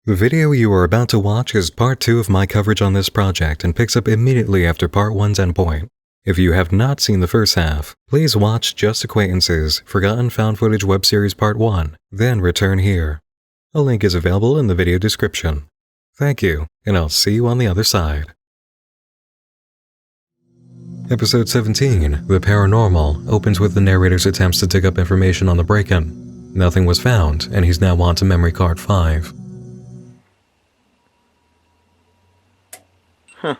The video you are about to watch is part 2 of my coverage on this project and picks up immediately after part 1's endpoint. If you have not seen the first half, please watch Just Acquaintances, Forgotten Found Footage Web Series Part 1, then return here. A link is available in the video description. Thank you, and I'll see you on the other side. Episode 17, The Paranormal, opens with the narrator's attempts to dig up information on the break-in. Nothing was found, and he's now on to memory card 5. Huh.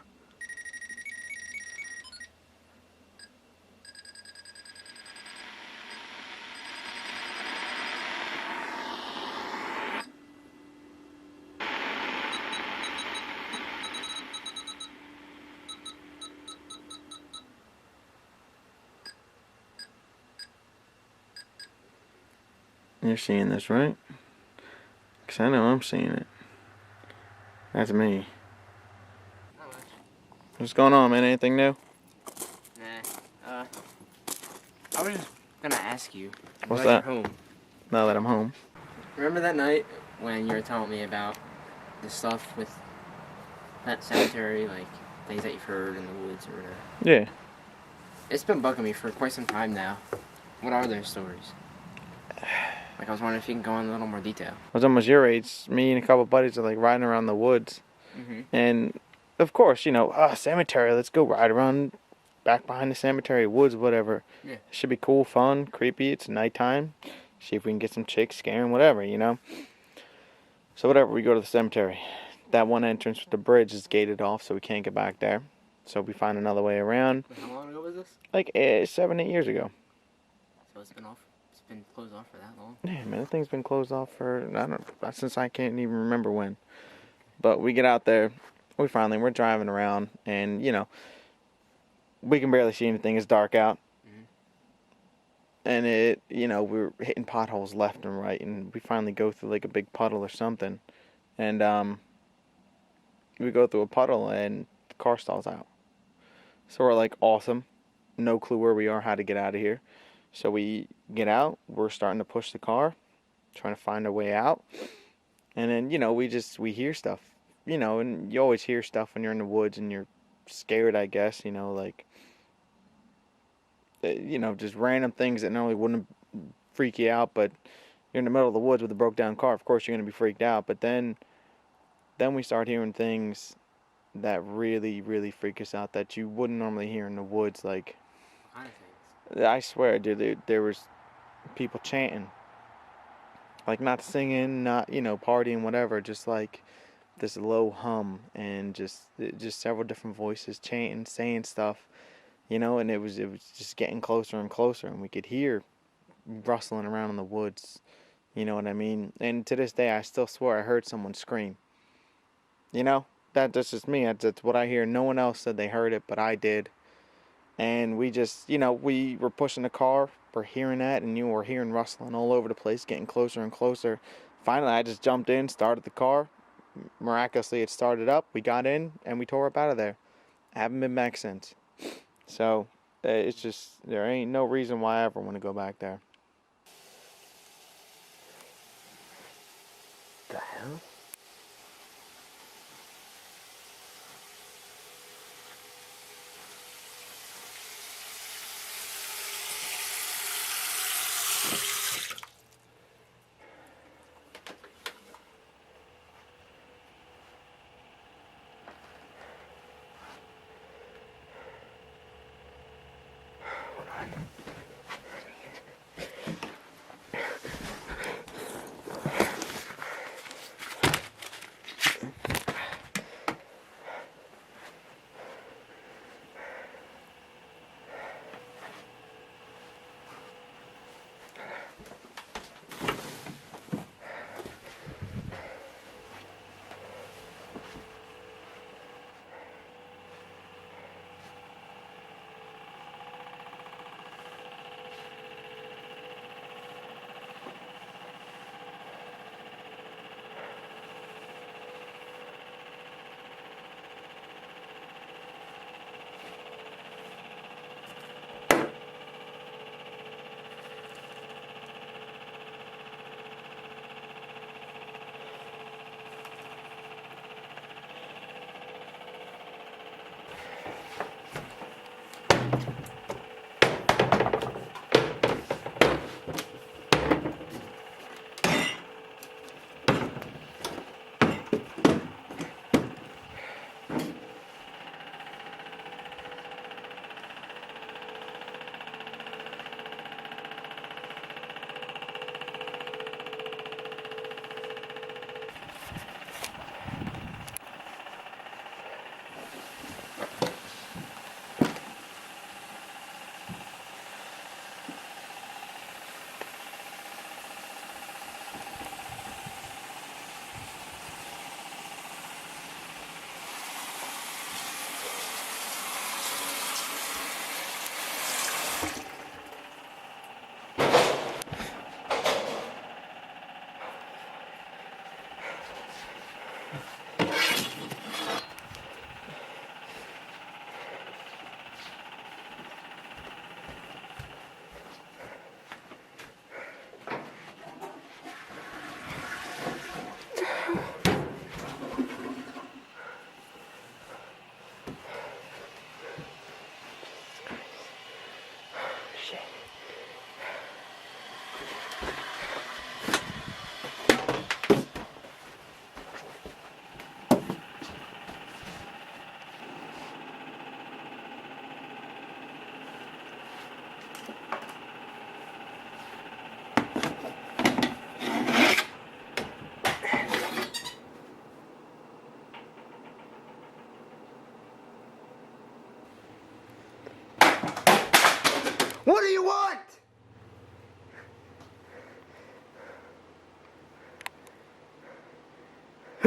You're seeing this, right? Because I know I'm seeing it. That's me. Not much. What's going on, man? Anything new? Nah. I was just gonna ask you. What's about that? your home. Now that I'm home. Remember that night when you were telling me about the stuff with Pet Cemetery, like things that you've heard in the woods or whatever? Yeah. It's been bugging me for quite some time now. What are those stories? Like, I was wondering if you can go into a little more detail. I was almost your age. Me and a couple buddies are like riding around the woods. Mm-hmm. And of course, cemetery, let's go ride around back behind the cemetery, woods, whatever. Yeah. It should be cool, fun, creepy. It's nighttime. See if we can get some chicks scaring, whatever, So whatever, we go to the cemetery. That one entrance with the bridge is gated off, so we can't get back there. So we find another way around. How long ago was this? Like 7, 8 years ago. So it's been closed off for that long? Yeah, man, the thing's been closed off since I can't even remember when. But we get out there, we're driving around, and, we can barely see anything. It's dark out. And we're hitting potholes left and right, and we finally go through like a big puddle or something. And we go through a puddle and the car stalls out. So we're like, awesome. No clue where we are, how to get out of here. So we get out, we're starting to push the car, trying to find our way out. And then, we hear stuff. And you always hear stuff when you're in the woods and you're scared, I guess, just random things that normally wouldn't freak you out, but you're in the middle of the woods with a broke down car, of course you're going to be freaked out. But then we start hearing things that really, really freak us out that you wouldn't normally hear in the woods. Like, What kind of things? I swear, dude, there was people chanting. Like, not singing, not, partying, whatever, just like this low hum and just several different voices chanting, saying stuff. And it was just getting closer and closer, and we could hear rustling around in the woods. You know what I mean? And to this day, I still swear I heard someone scream. That's just me. That's what I hear. No one else said they heard it, but I did. And we just, we were pushing the car. We're hearing that, and we're hearing rustling all over the place, getting closer and closer. Finally, I just jumped in, started the car. Miraculously, it started up. We got in, and we tore up out of there. I haven't been back since. So, it's just, there ain't no reason why I ever want to go back there. The hell?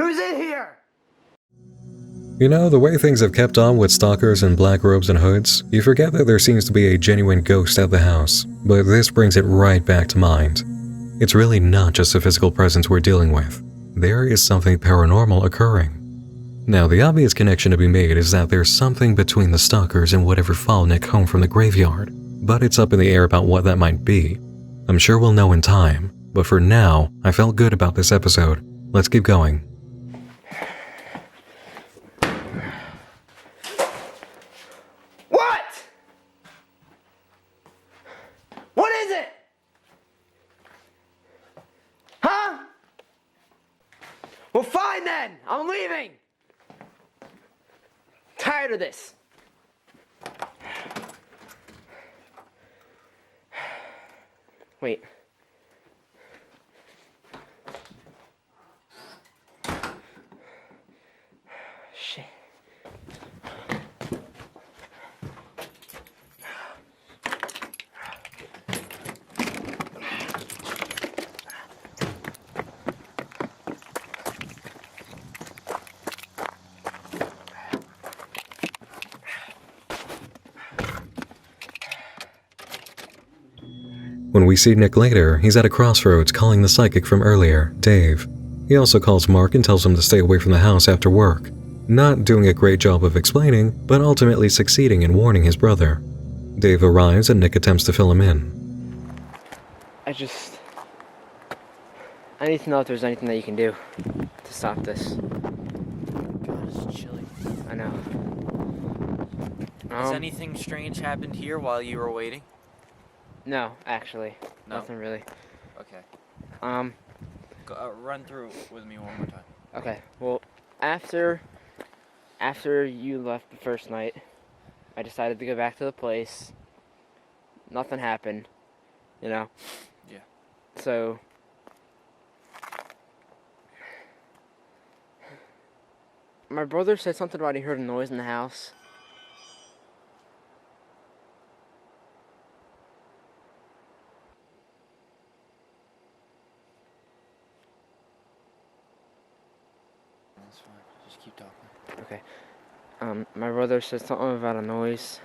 Who's in here? You know, the way things have kept on with stalkers in black robes and hoods, you forget that there seems to be a genuine ghost at the house, but this brings it right back to mind. It's really not just a physical presence we're dealing with. There is something paranormal occurring. Now, the obvious connection to be made is that there's something between the stalkers and whatever followed Nick home from the graveyard, but it's up in the air about what that might be. I'm sure we'll know in time, but for now, I felt good about this episode. Let's keep going. What? What is it? Huh? Well, fine then. I'm leaving. Tired of this. Wait. Shit. When we see Nick later, he's at a crossroads calling the psychic from earlier, Dave. He also calls Mark and tells him to stay away from the house after work. Not doing a great job of explaining, but ultimately succeeding in warning his brother. Dave arrives and Nick attempts to fill him in. I need to know if there's anything that you can do to stop this. God, it's chilly. I know. Has anything strange happened here while you were waiting? No, actually. No? Nothing really. Okay. Go, run through with me one more time. Okay, well, after you left the first night, I decided to go back to the place. Nothing happened, you know? Yeah. So, my brother said something about he heard a noise in the house. That's fine. Just keep talking. Okay. My brother said something about a noise.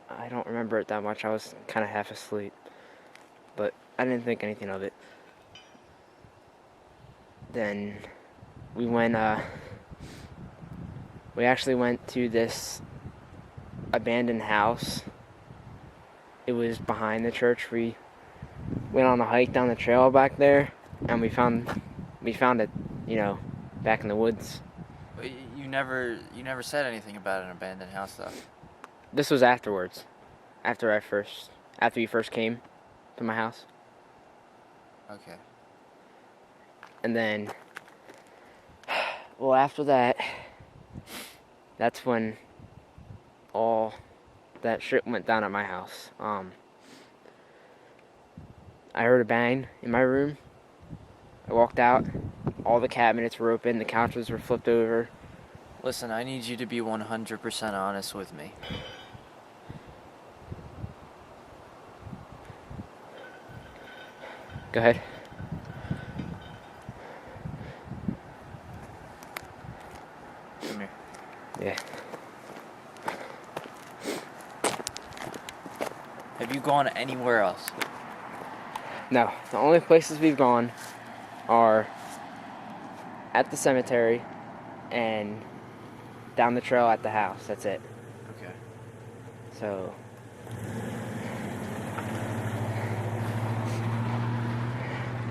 I don't remember it that much. I was kind of half asleep. But I didn't think anything of it. Then we actually went to this abandoned house. It was behind the church. We went on a hike down the trail back there, and we found it, you know, back in the woods. But you never said anything about an abandoned house, though. This was afterwards, after you first came to my house. Okay. And then, well, after that, that's when all that shit went down at my house. I heard a bang in my room. I walked out. All the cabinets were open. The couches were flipped over. Listen, I need you to be 100% honest with me. Go ahead. Come here. Yeah. Have you gone anywhere else? No, the only places we've gone are at the cemetery and down the trail at the house. That's it. Okay. So,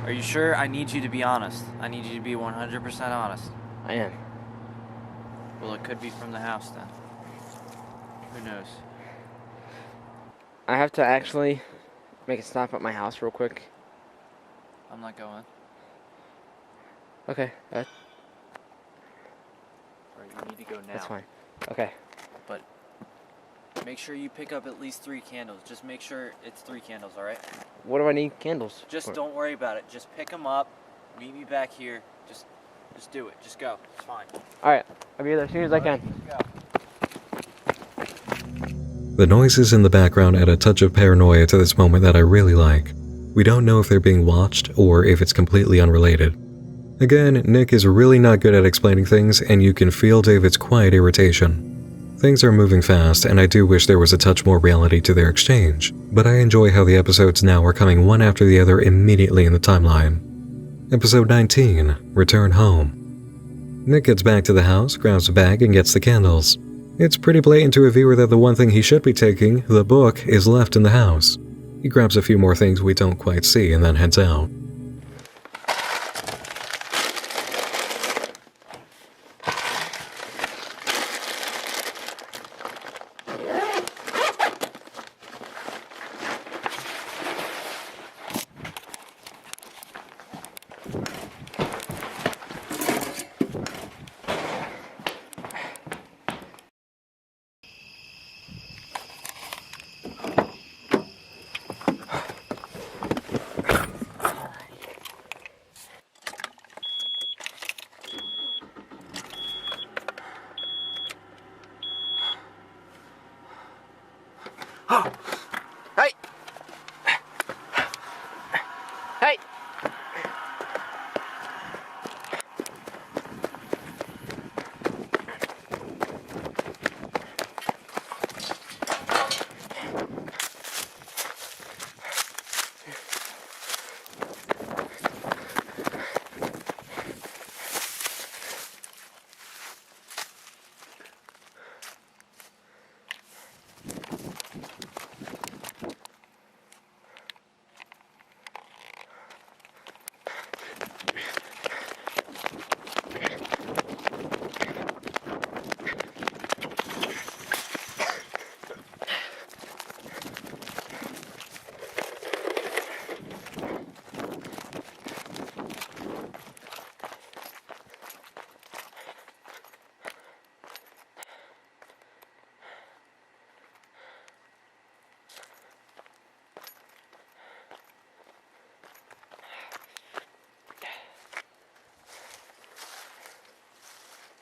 Are you sure? I need you to be honest. I need you to be 100% honest. I am. Well, it could be from the house then. Who knows? I have to actually make a stop at my house real quick. I'm not going. Okay, Alright, you need to go now. that's fine. Okay. But make sure you pick up at least 3 candles. Just make sure it's 3 candles, alright? What do I need candles Just for? don't worry about it. Just pick them up. Meet me back here. Just do it. Just go. It's fine. Alright, I'll be there as soon as I can. Go. The noises in the background add a touch of paranoia to this moment that I really like. We don't know if they're being watched or if it's completely unrelated. Again, Nick is really not good at explaining things, and you can feel David's quiet irritation. Things are moving fast, and I do wish there was a touch more reality to their exchange, but I enjoy how the episodes now are coming one after the other immediately in the timeline. Episode 19, Return Home. Nick gets back to the house, grabs a bag, and gets the candles. It's pretty blatant to a viewer that the one thing he should be taking, the book, is left in the house. He grabs a few more things we don't quite see and then heads out. Hey! Hey!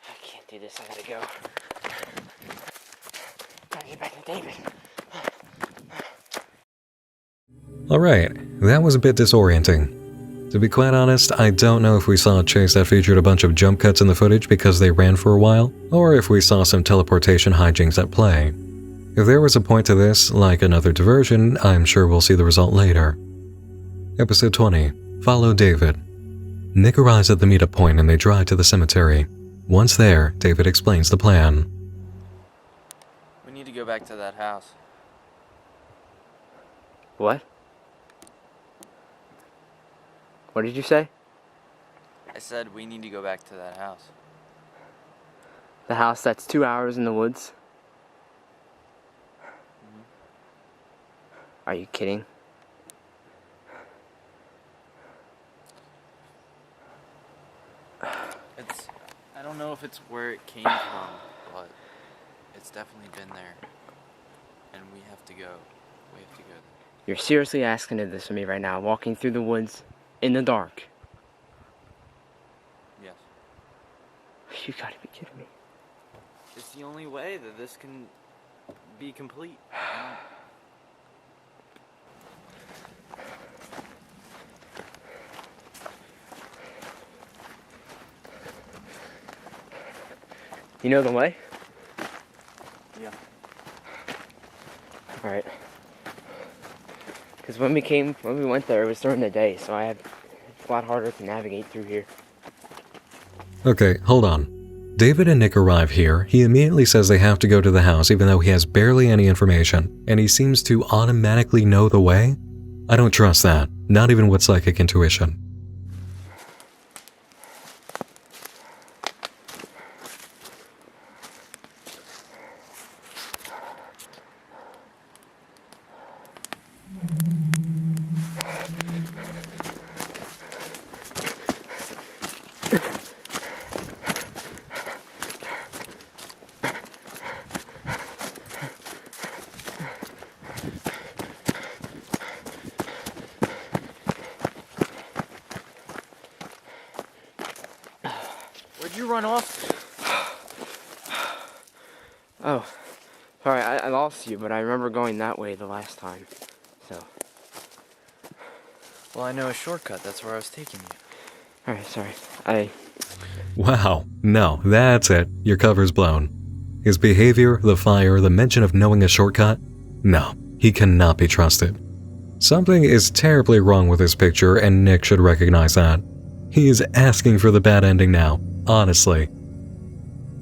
I can't do this. I gotta go. Gotta get back to David. Alright, that was a bit disorienting. To be quite honest, I don't know if we saw a chase that featured a bunch of jump cuts in the footage because they ran for a while, or if we saw some teleportation hijinks at play. If there was a point to this, like another diversion, I'm sure we'll see the result later. Episode 20, Follow David. Nick arrives at the meetup point and they drive to the cemetery. Once there, David explains the plan. We need to go back to that house. What? What did you say? I said we need to go back to that house. The house that's 2 hours in the woods? Are you kidding? I don't know if it's where it came from, but it's definitely been there. And we have to go. We have to go there. You're seriously asking to this of me right now, walking through the woods in the dark? Yes. You gotta be kidding me. It's the only way that this can be complete. You know the way? Yeah. Alright. Because when we went there, it was during the day, so it's a lot harder to navigate through here. Okay, hold on. David and Nick arrive here. He immediately says they have to go to the house even though he has barely any information, and he seems to automatically know the way? I don't trust that, not even with psychic intuition. Where'd you run off? Oh, sorry, I lost you, but I remember going that way the last time, so. Well, I know a shortcut. That's where I was taking you. Alright, sorry. Wow, no, that's it. Your cover's blown. His behavior, the fire, the mention of knowing a shortcut? No, he cannot be trusted. Something is terribly wrong with this picture, and Nick should recognize that. He is asking for the bad ending now, honestly.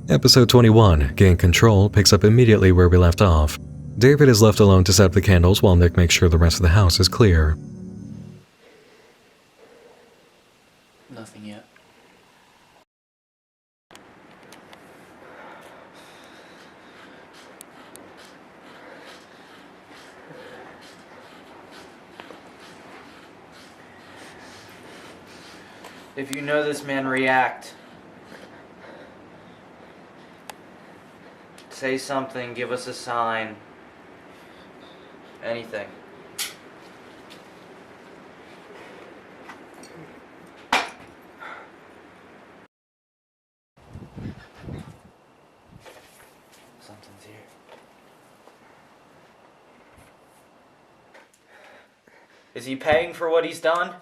Episode 21, Gain Control, picks up immediately where we left off. David is left alone to set up the candles while Nick makes sure the rest of the house is clear. Nothing yet. If you know this man, react. Say something, give us a sign. Anything. Something's here. Is he paying for what he's done?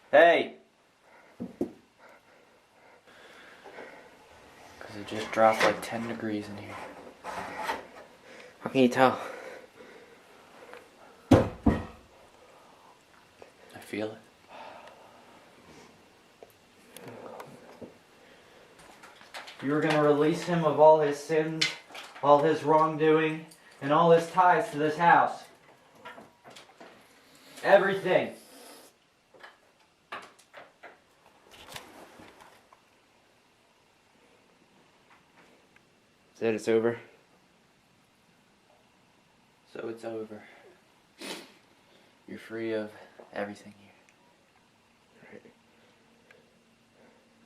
Hey! Because it just dropped like 10 degrees in here. How can you tell? I feel it. You were going to release him of all his sins, all his wrongdoing, and all his ties to this house. Everything. Said it's over. So it's over. You're free of everything here.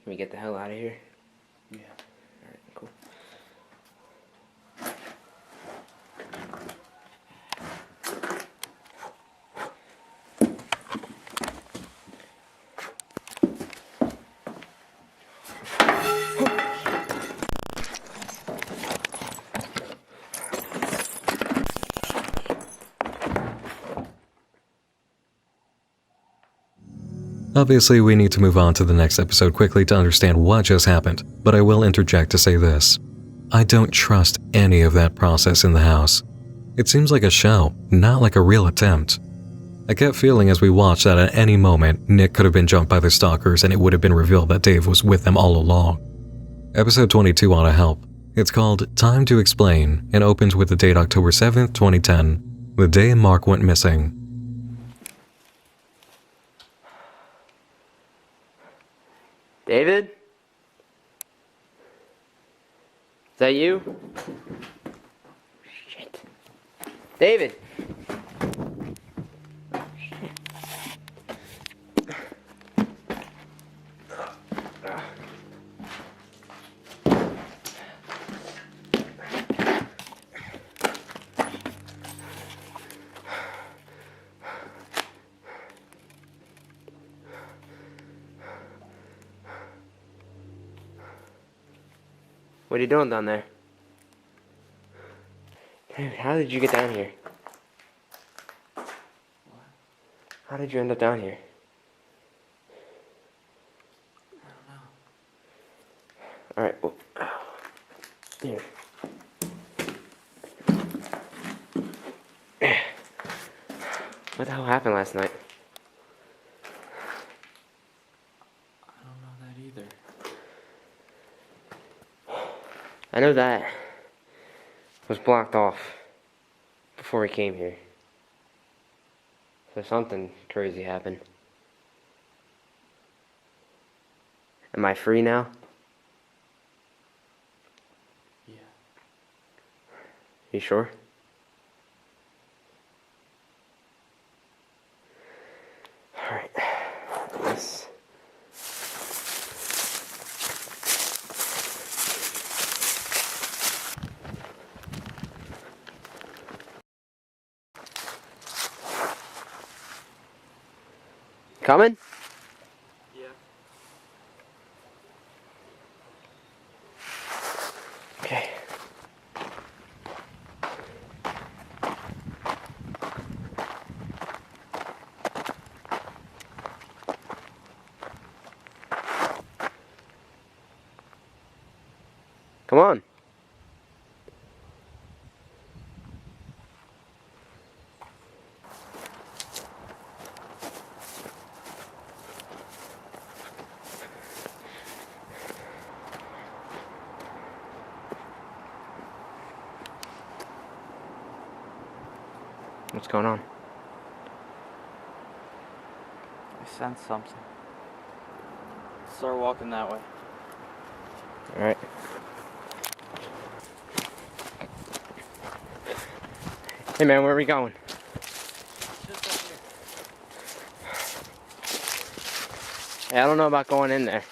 Can we get the hell out of here? Yeah. Alright, cool. Obviously, we need to move on to the next episode quickly to understand what just happened, but I will interject to say this. I don't trust any of that process in the house. It seems like a show, not like a real attempt. I kept feeling as we watched that at any moment, Nick could have been jumped by the stalkers and it would have been revealed that Dave was with them all along. Episode 22 ought to help. It's called Time to Explain and opens with the date October 7th, 2010, the day Mark went missing. David? Is that you? Shit. David! What are you doing down there? Dude, how did you get down here? How did you end up down here? Alright, well, here. What the hell happened last night? I don't know that either. I know that was blocked off before we came here. So something crazy happened. Am I free now? Yeah. You sure? Alright. Let's... Coming? Yeah. Okay. Come on. What's going on? I sense something. Start walking that way. Alright. Hey man, where are we going? Just up here. Hey, I don't know about going in there.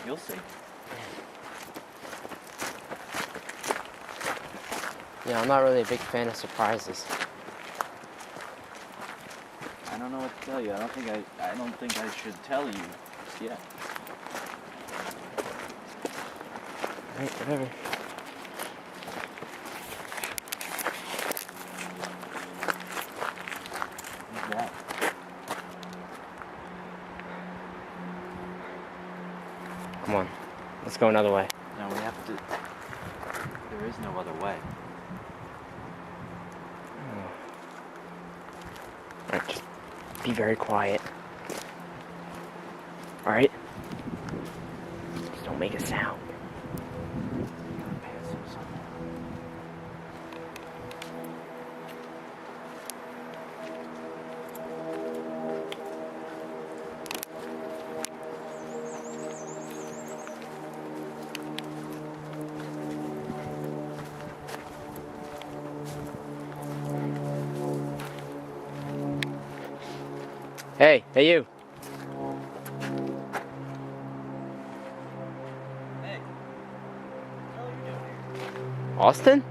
You'll see. Yeah, I'm not really a big fan of surprises. I don't know what to tell you. I don't think I should tell you just yet. Alright, whatever. Who's that? Come on. Let's go another way. No, we have to. There is no other way. Alright, just be very quiet. Alright? Just don't make a sound. Hey, you. Hey. What are you doing here? Austin?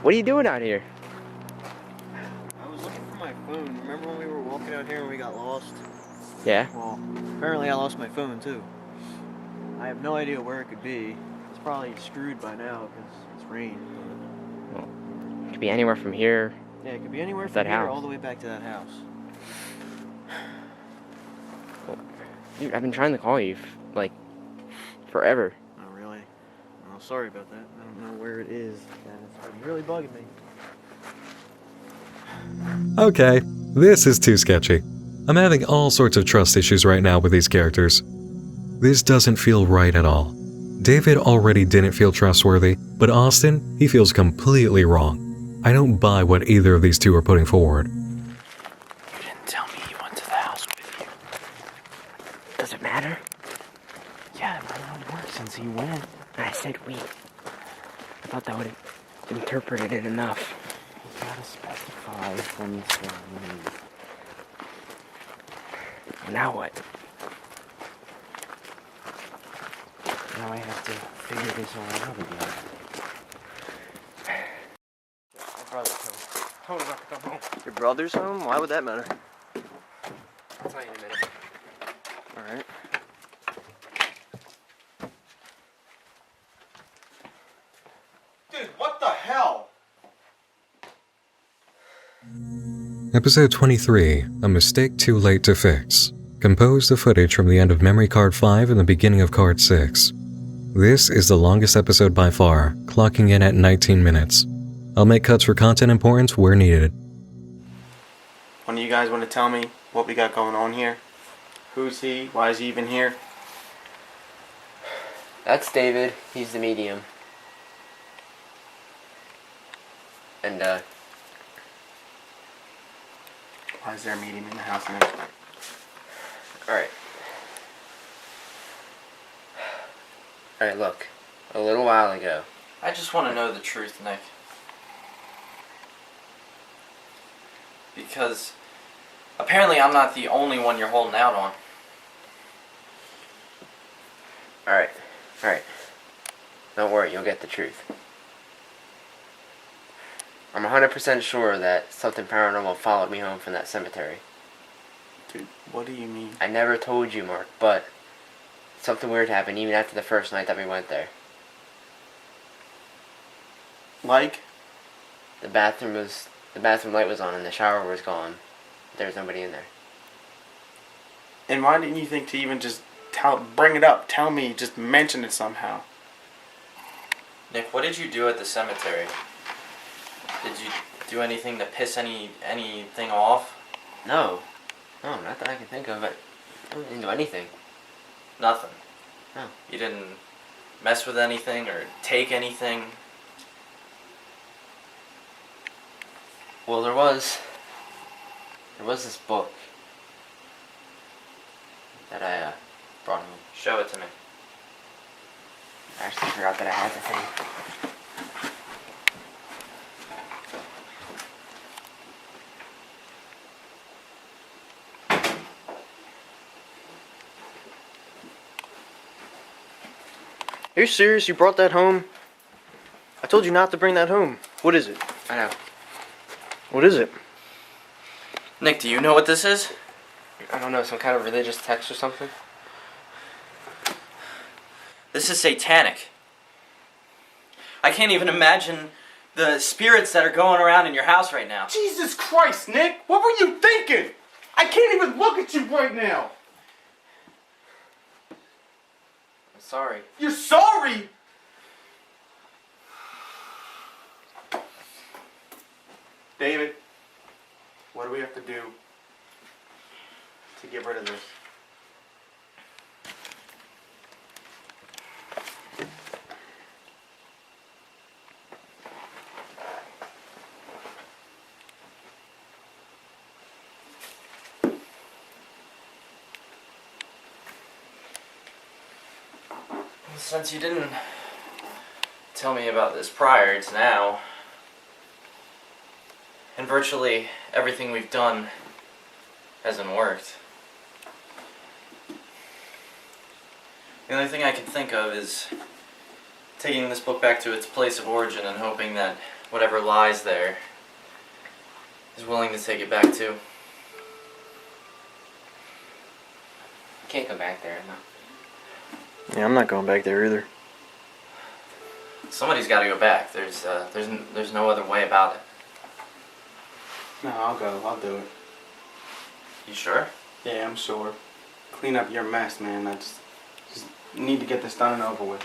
What are you doing out here? I was looking for my phone. Remember when we were walking out here and we got lost? Yeah? Well, apparently I lost my phone too. I have no idea where it could be. It's probably screwed by now because it's rain. It could be anywhere from here. Yeah, it could be anywhere That from here house. all the way back to that house. Dude, I've been trying to call you, like, forever. Oh, really? Well, sorry about that. I don't know where it is. And it's been really bugging me. Okay, this is too sketchy. I'm having all sorts of trust issues right now with these characters. This doesn't feel right at all. David already didn't feel trustworthy, but Austin, he feels completely wrong. I don't buy what either of these two are putting forward. You didn't tell me he went to the house with you. Does it matter? Yeah, it might not work since he went. I said we. I thought that would have interpreted it enough. You gotta specify when you say leave. Now what? Now I have to figure this all out again. My brother's home. Told him not to come home. Your brother's home? Why would that matter? I'll tell you in a minute. Alright. Dude, what the hell? Episode 23, A Mistake Too Late to Fix, composed of footage from the end of Memory Card 5 and the beginning of Card 6. This is the longest episode by far, clocking in at 19 minutes. I'll make cuts for content importance where needed. One of you guys want to tell me what we got going on here? Who's he? Why is he even here? That's David. He's the medium. And, Why is there a medium in the house now? alright. Alright, look. A little while ago. I just want to know the truth, Nick. Because apparently I'm not the only one you're holding out on. Alright. Don't worry, you'll get the truth. I'm 100% sure that something paranormal followed me home from that cemetery. Dude, what do you mean? I never told you, Mark, but something weird happened even after the first night that we went there. Like? The bathroom light was on and the shower was gone. There was nobody in there. And why didn't you think to even just bring it up, tell me, just mention it somehow? Nick, what did you do at the cemetery? Did you do anything to piss anything off? No, not that I can think of. I didn't do anything. Nothing. No. You didn't mess with anything or take anything? Well, there was this book that I brought home. Show it to me. I actually forgot that I had the thing. Are you serious? You brought that home? I told you not to bring that home. What is it? I know. What is it? Nick, do you know what this is? I don't know, some kind of religious text or something? This is satanic. I can't even imagine the spirits that are going around in your house right now. Jesus Christ, Nick! What were you thinking? I can't even look at you right now! I'm sorry. You're sorry?! David, what do we have to do to get rid of this? Since you didn't tell me about this prior to now, and virtually everything we've done hasn't worked, the only thing I can think of is taking this book back to its place of origin and hoping that whatever lies there is willing to take it back too. You can't go back there, no. Yeah, I'm not going back there either. Somebody's got to go back. There's no other way about it. No, I'll go. I'll do it. You sure? Yeah, I'm sure. Clean up your mess, man. I just need to get this done and over with.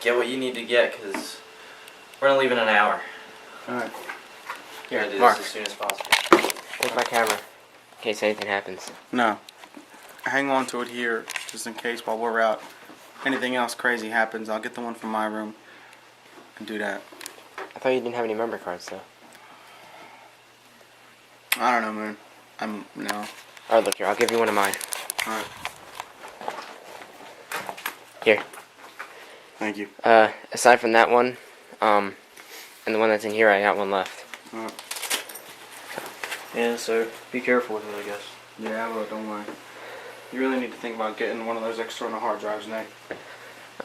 Get what you need to get, because we're going to leave in an hour. Alright. We're going to do Mark. this as soon as possible. Take my camera, in case anything happens. No. Hang on to it here, just in case while we're out. Anything else crazy happens, I'll get the one from my room and do that. I thought you didn't have any member cards, though. I don't know, man. No. Alright, look here, I'll give you one of mine. Alright. Here. Thank you. Aside from that one, and the one that's in here, I got one left. Alright. Yeah, so be careful with it, I guess. Yeah, I will, don't worry. You really need to think about getting one of those external hard drives, Nick.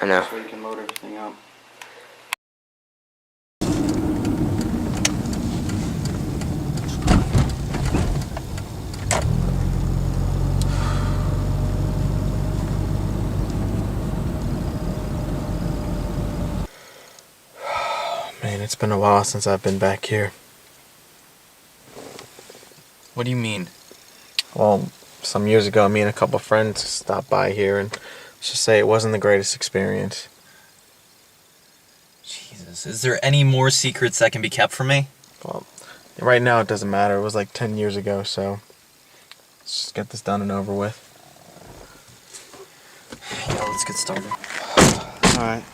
I know. So you can load everything up. Man, it's been a while since I've been back here. What do you mean? Well, some years ago, me and a couple friends stopped by here, and let's just say it wasn't the greatest experience. Jesus, is there any more secrets that can be kept from me? Well, right now it doesn't matter. It was like 10 years ago, so let's just get this done and over with. Yeah, let's get started. Alright.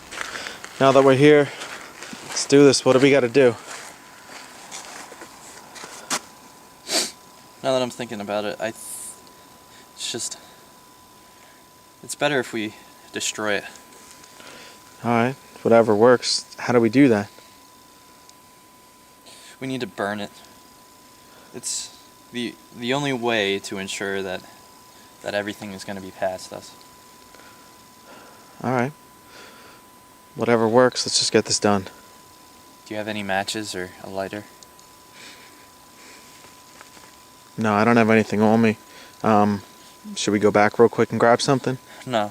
Now that we're here, let's do this. What do we got to do? Now that I'm thinking about it, it's better if we destroy it. Alright, whatever works. How do we do that? We need to burn it. It's the only way to ensure that everything is going to be past us. Alright. Whatever works, let's just get this done. Do you have any matches or a lighter? No, I don't have anything on me. Should we go back real quick and grab something? No.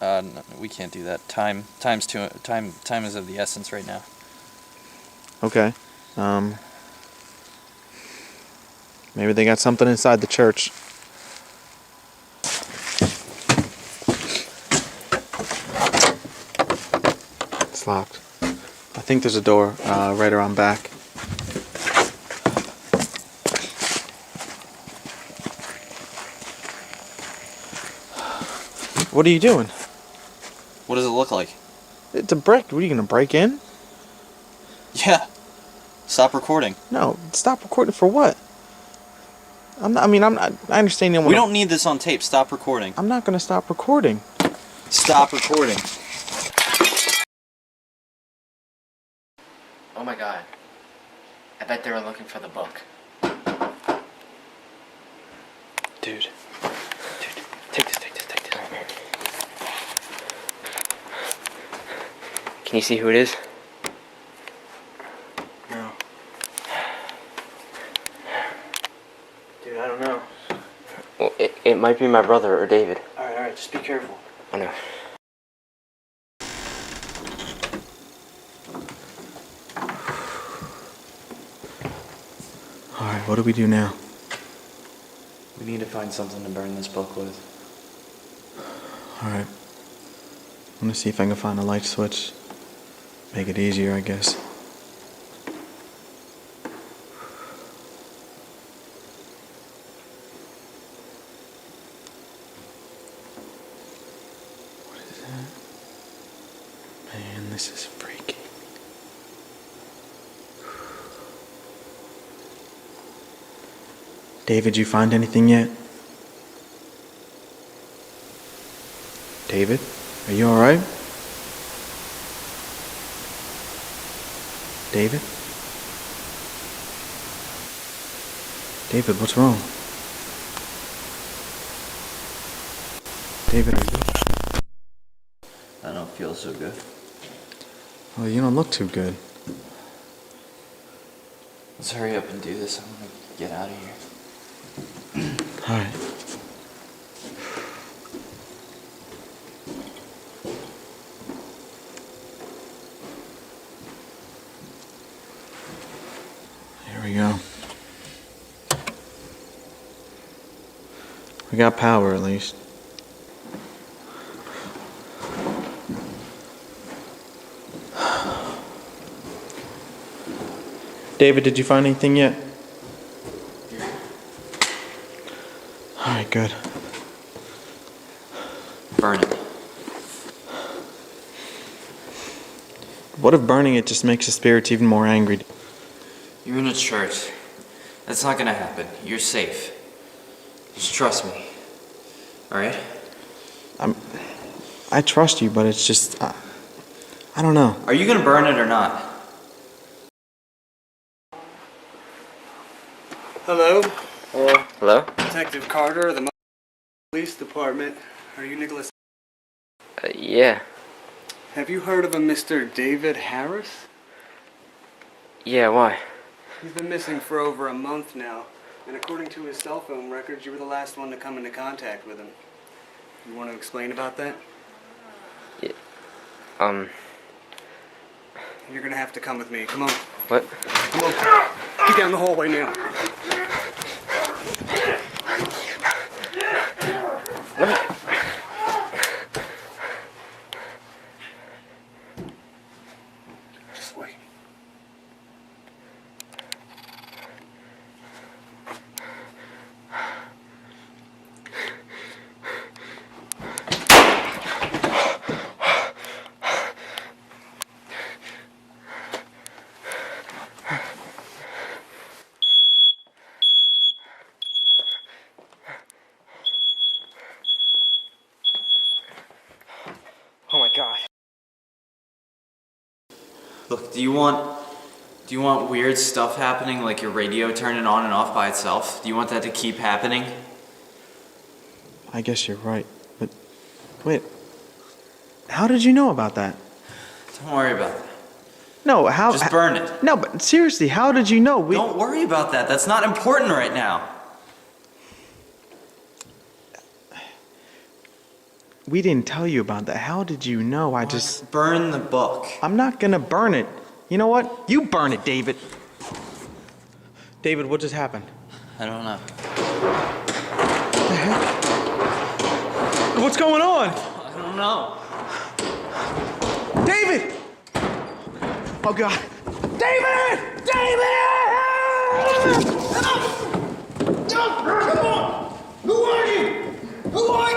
No, we can't do that. Time is of the essence right now. Okay. Maybe they got something inside the church. It's locked. I think there's a door right around back. What are you doing? What does it look like? It's a brick. What are you gonna break in? Yeah. Stop recording. No, stop recording for what? I'm not. I understand you. We don't need this on tape. Stop recording. I'm not gonna stop recording. Stop recording. Oh my god. I bet they were looking for the book. Dude, take this. Can you see who it is? No. Dude, I don't know. Well, it might be my brother or David. Alright, just be careful. I know. Alright, what do we do now? We need to find something to burn this book with. Alright. I'm gonna see if I can find a light switch. Make it easier, I guess. What is that? Man, this is freaky. David, you find anything yet? David, are you alright? David? David, what's wrong? David, are you good? I don't feel so good. Well, you don't look too good. Let's hurry up and do this. I want to get out of here. Alright. Here we go. We got power at least. David, did you find anything yet? Alright, good. Burn it. What if burning it just makes the spirits even more angry? You're in a church. That's not gonna happen. You're safe. Just trust me. Alright? I trust you, but it's just... I don't know. Are you gonna burn it or not? Hello, Hello? Detective Carter of the Police Department. Are you Nicholas? Yeah. Have you heard of a Mr. David Harris? Yeah, why? He's been missing for over a month now, and according to his cell phone records, you were the last one to come into contact with him. You want to explain about that? You're gonna have to come with me. Come on. What? Come on. Get down the hallway now. Just wait. Oh my gosh. Look, do you want weird stuff happening, like your radio turning on and off by itself? Do you want that to keep happening? I guess you're right. But... wait. How did you know about that? Don't worry about that. No, how? Just burn it. No, but seriously, how did you know? Don't worry about that. That's not important right now. We didn't tell you about that. How did you know? I just... Burn the book. I'm not gonna burn it. You know what? You burn it, David. David, what just happened? I don't know. What the heck? What's going on? I don't know. David! Oh, God. David! David! Come on! Who are you? Who are you?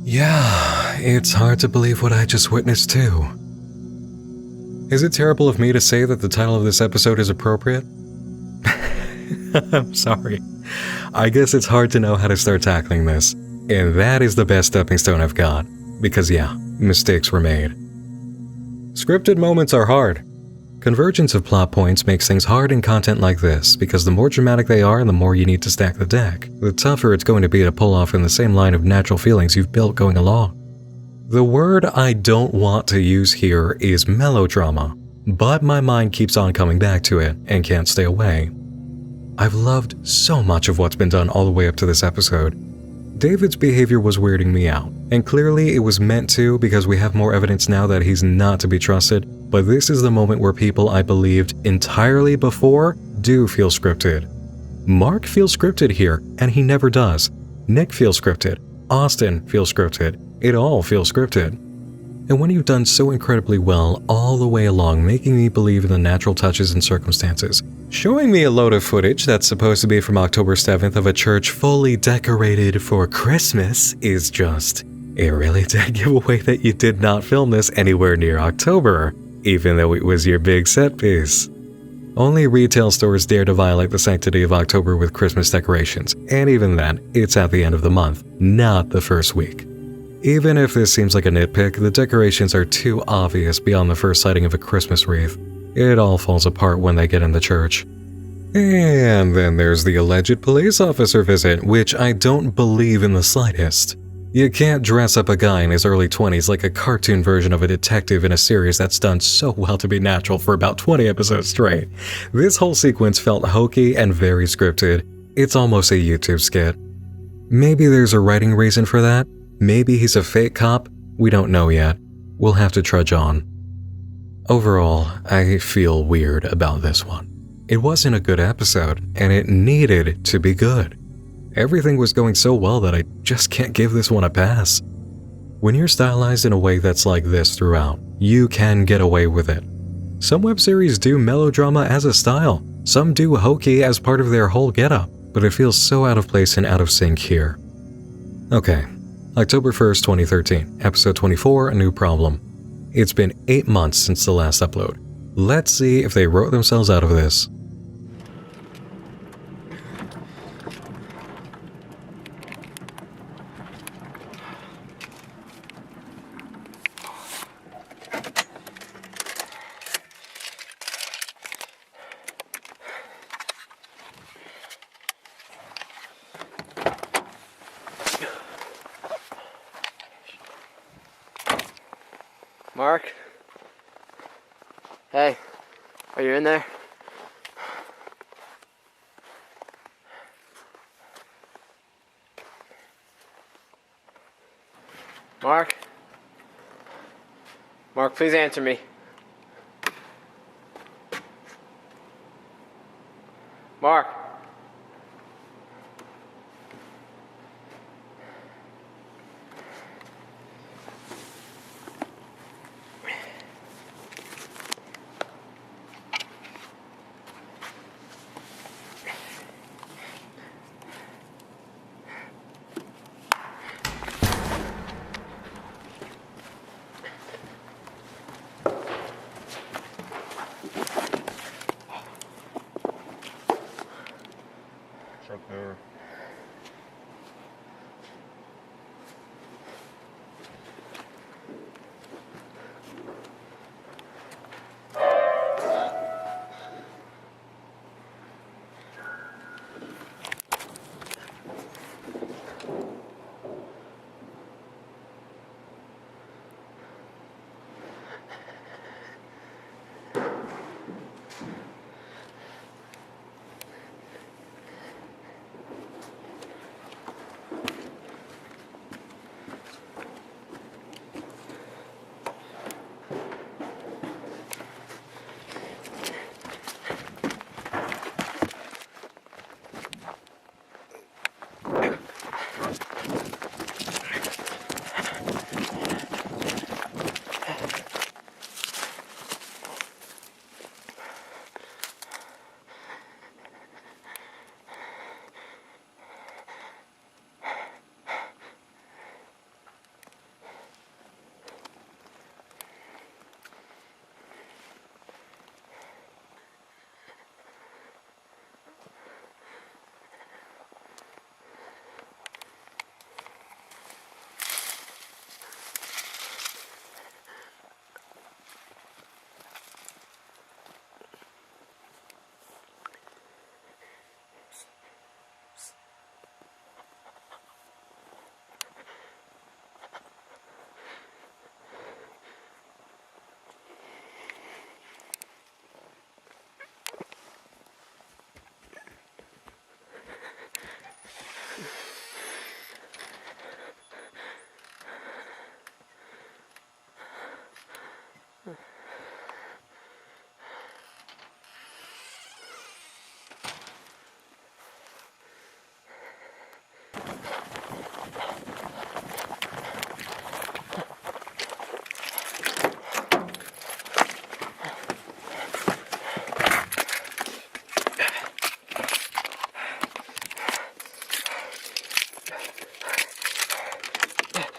Yeah, it's hard to believe what I just witnessed too. Is it terrible of me to say that the title of this episode is appropriate? I'm sorry. I guess it's hard to know how to start tackling this, and that is the best stepping stone I've got, because yeah, mistakes were made. Scripted moments are hard. Convergence of plot points makes things hard in content like this, because the more dramatic they are, the more you need to stack the deck, the tougher it's going to be to pull off in the same line of natural feelings you've built going along. The word I don't want to use here is melodrama, but my mind keeps on coming back to it and can't stay away. I've loved so much of what's been done all the way up to this episode. David's behavior was weirding me out, and clearly it was meant to because we have more evidence now that he's not to be trusted, but this is the moment where people I believed entirely before do feel scripted. Mark feels scripted here, and he never does. Nick feels scripted. Austin feels scripted. It all feels scripted. And when you've done so incredibly well all the way along, making me believe in the natural touches and circumstances, showing me a load of footage that's supposed to be from October 7th of a church fully decorated for Christmas is just a really dead giveaway that you did not film this anywhere near October, even though it was your big set piece. Only retail stores dare to violate the sanctity of October with Christmas decorations, and even then, it's at the end of the month, not the first week. Even if this seems like a nitpick, the decorations are too obvious beyond the first sighting of a Christmas wreath. It all falls apart when they get in the church. And then there's the alleged police officer visit, which I don't believe in the slightest. You can't dress up a guy in his early 20s like a cartoon version of a detective in a series that's done so well to be natural for about 20 episodes straight. This whole sequence felt hokey and very scripted. It's almost a YouTube skit. Maybe there's a writing reason for that. Maybe he's a fake cop. We don't know yet. We'll have to trudge on. Overall, I feel weird about this one. It wasn't a good episode, and it needed to be good. Everything was going so well that I just can't give this one a pass. When you're stylized in a way that's like this throughout, you can get away with it. Some web series do melodrama as a style, some do hokey as part of their whole getup, but it feels so out of place and out of sync here. Okay, October 1st, 2013, episode 24, A New Problem. It's been 8 months since the last upload. Let's see if they wrote themselves out of this. Mark? Hey, are you in there? Mark? Mark, please answer me. Mark? Check there.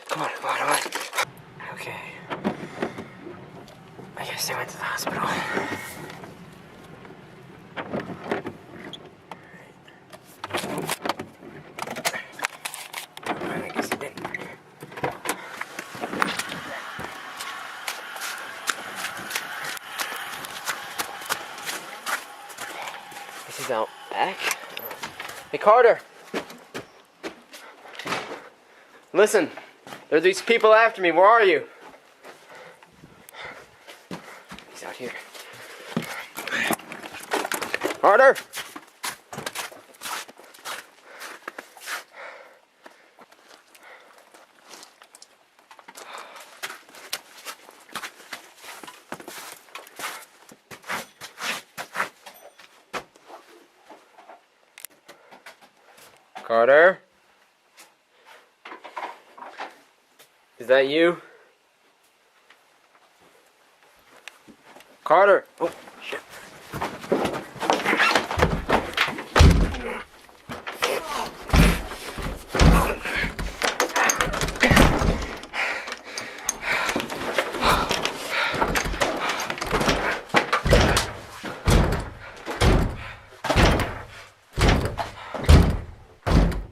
Come on, come on, come on. Okay. I guess they went to the hospital. Alright, I guess they didn't. This is out back. Hey, Carter! Listen, there are these people after me. Where are you? He's out here. Carter! Carter? Is that you? Carter! Oh, shit.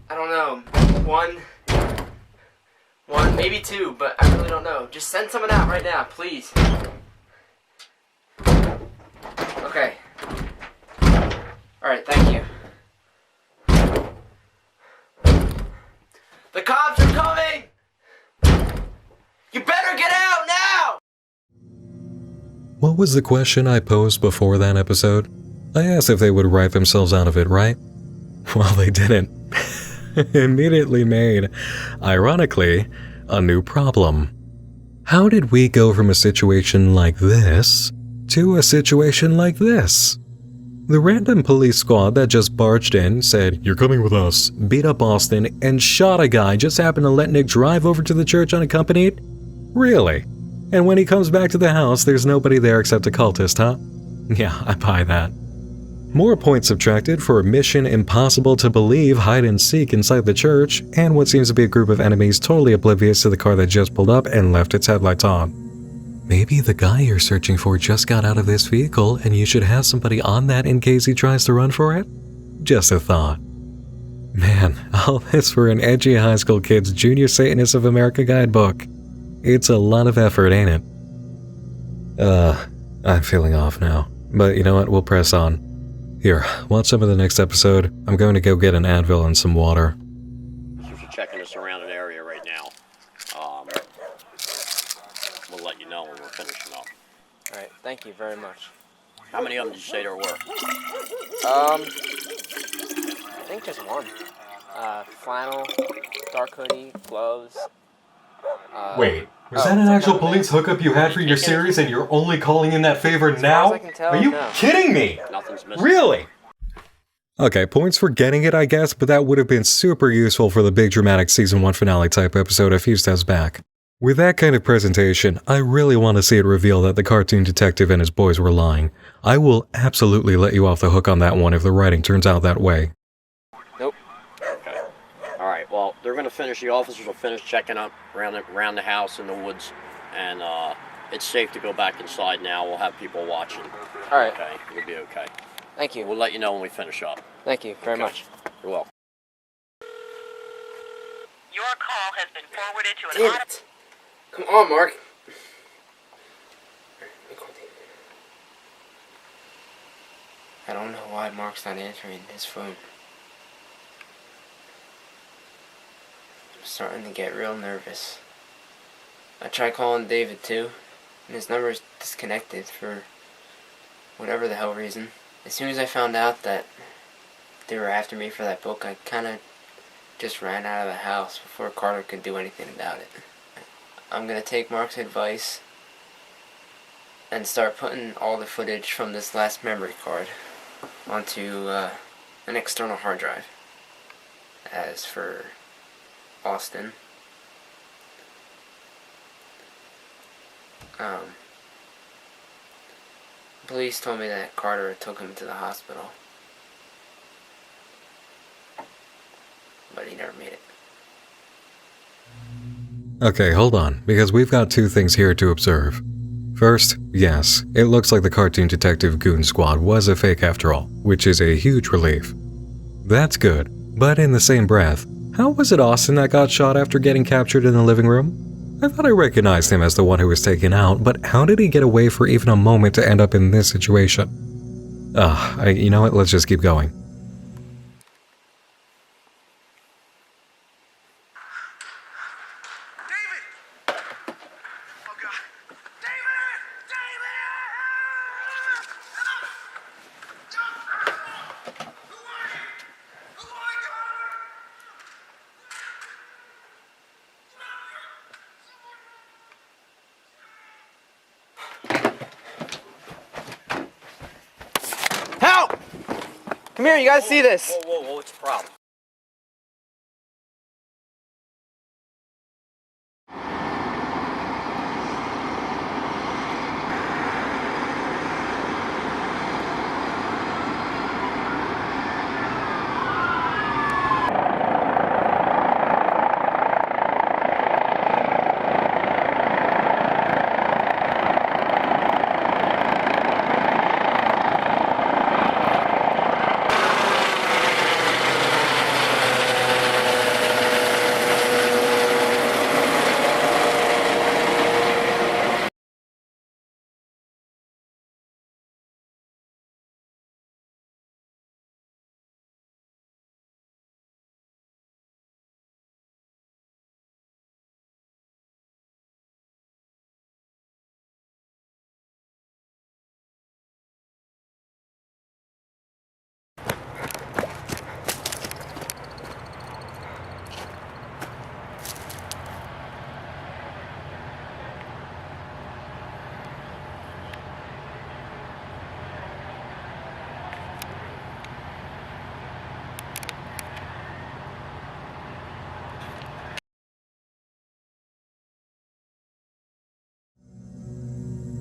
I don't know. One, maybe two, but I really don't know. Just send someone out right now, please. Okay. Alright, thank you. The cops are coming! You better get out now! What was the question I posed before that episode? I asked if they would write themselves out of it, right? Well, they didn't. Immediately made, ironically, a new problem. How did we go from a situation like this to a situation like this? The random police squad that just barged in, said, "You're coming with us," beat up Austin, and shot a guy just happened to let Nick drive over to the church unaccompanied? Really? And when he comes back to the house, there's nobody there except a cultist, huh? Yeah, I buy that. More points subtracted for Mission Impossible to Believe hide and seek inside the church, and what seems to be a group of enemies totally oblivious to the car that just pulled up and left its headlights on. Maybe the guy you're searching for just got out of this vehicle and you should have somebody on that in case he tries to run for it? Just a thought. Man, all this for an edgy high school kid's Junior Satanists of America guidebook. It's a lot of effort, ain't it? I'm feeling off now. But you know what, we'll press on. Here, watch some of the next episode. I'm going to go get an Advil and some water. We're checking the surrounding area right now. We'll let you know when we're finishing up. Alright, thank you very much. How many of them did you say there were? I think just one. Flannel, dark hoodie, gloves. Wait, was that an actual police hookup you had for your series and you're only calling in that favor now? I can tell, Are you no. kidding me? Nothing's missing. Really? Okay, points for getting it, I guess, but that would have been super useful for the big dramatic season 1 finale type episode a few steps back. With that kind of presentation, I really want to see it reveal that the cartoon detective and his boys were lying. I will absolutely let you off the hook on that one if the writing turns out that way. Nope. Okay. All right. Well, they're going to finish. The officers will finish checking up around the house in the woods, and it's safe to go back inside now. We'll have people watching. Alright. Okay. You'll be okay. Thank you. We'll let you know when we finish up. Thank you very much. You're welcome. Your call has been forwarded to an Damn it. Come on, Mark. I don't know why Mark's not answering his phone. I'm starting to get real nervous. I tried calling David too, and his number is disconnected for whatever the hell reason. As soon as I found out that they were after me for that book, I kind of just ran out of the house before Carter could do anything about it. I'm gonna take Mark's advice and start putting all the footage from this last memory card onto an external hard drive. As for Austin, police told me that Carter took him to the hospital, but he never made it. Okay, hold on, because we've got two things here to observe. First, yes, it looks like the cartoon detective goon squad was a fake after all, which is a huge relief. That's good, but in the same breath, how was it Austin that got shot after getting captured in the living room? I thought I recognized him as the one who was taken out, but how did he get away for even a moment to end up in this situation? You know what, let's just keep going. Help! Come here, you gotta see this. Whoa, what's the problem?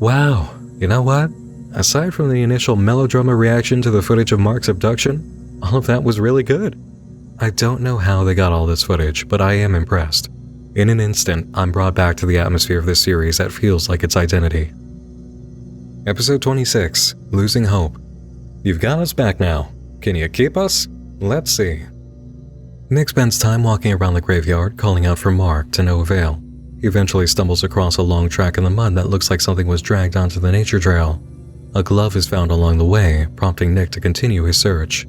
Wow, you know what? Aside from the initial melodrama reaction to the footage of Mark's abduction, all of that was really good. I don't know how they got all this footage, but I am impressed. In an instant, I'm brought back to the atmosphere of this series that feels like its identity. Episode 26, Losing Hope. You've got us back now. Can you keep us? Let's see. Nick spends time walking around the graveyard, calling out for Mark, to no avail. He eventually stumbles across a long track in the mud that looks like something was dragged onto the nature trail. A glove is found along the way, prompting Nick to continue his search.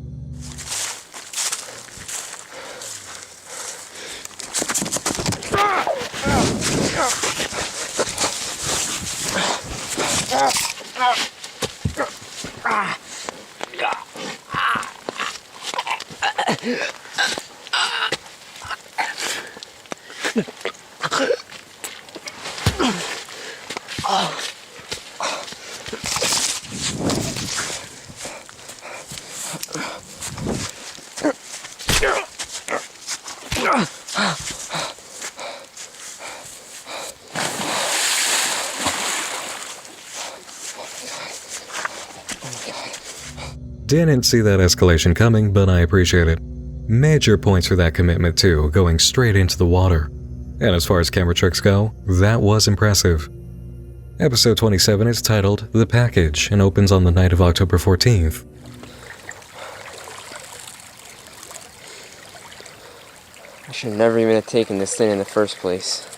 Didn't see that escalation coming, but I appreciate it. Major points for that commitment too, going straight into the water. And as far as camera tricks go, that was impressive. Episode 27 is titled The Package and opens on the night of October 14th. I should never even have taken this thing in the first place.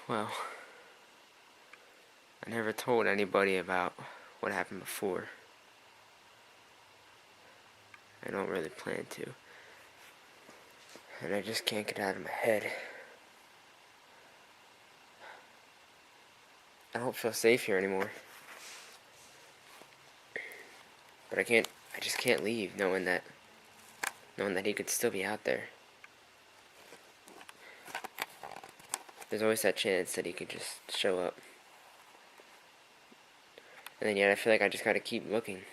Well, I never told anybody about what happened before. I don't really plan to. And I just can't get out of my head. I don't feel safe here anymore. But I just can't leave knowing that he could still be out there. There's always that chance that he could just show up. And then yet I feel like I just gotta keep looking.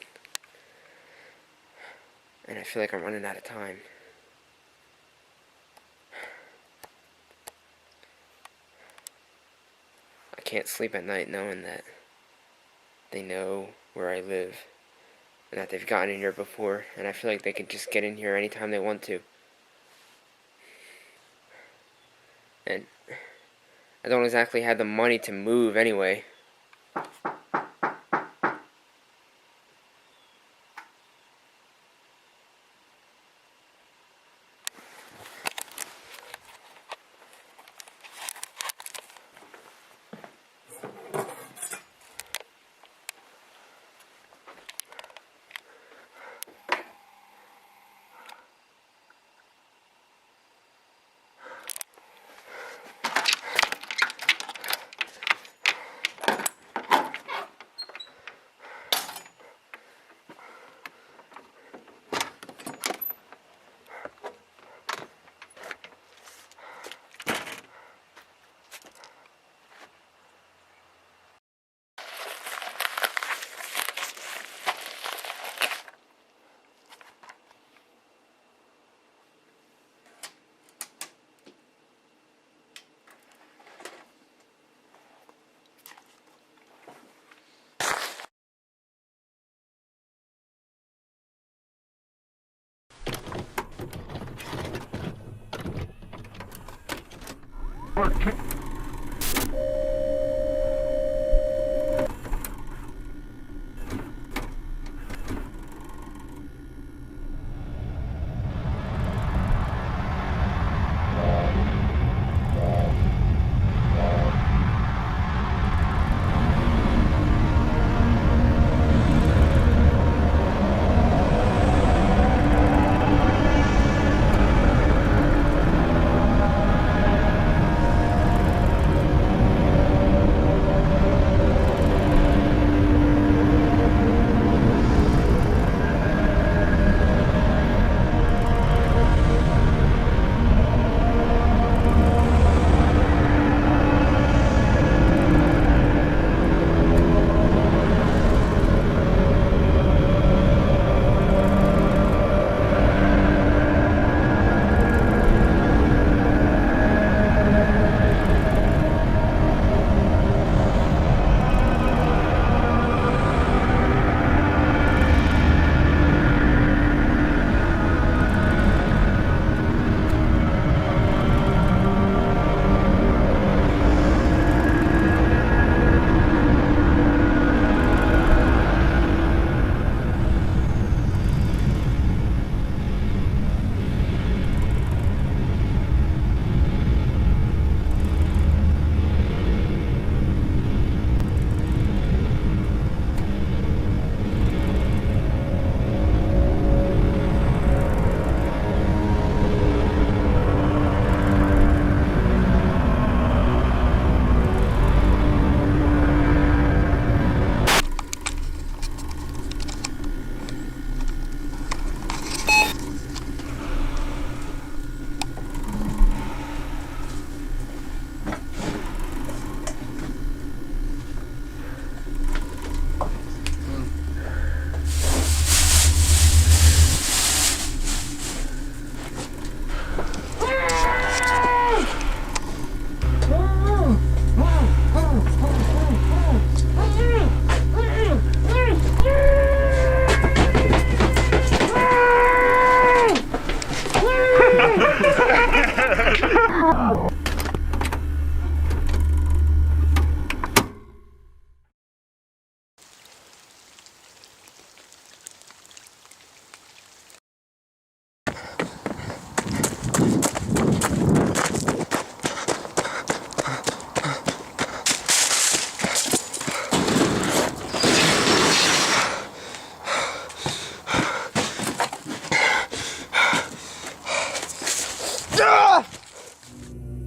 And I feel like I'm running out of time. I can't sleep at night knowing that they know where I live. And that they've gotten in here before. And I feel like they could just get in here anytime they want to. And I don't exactly have the money to move anyway.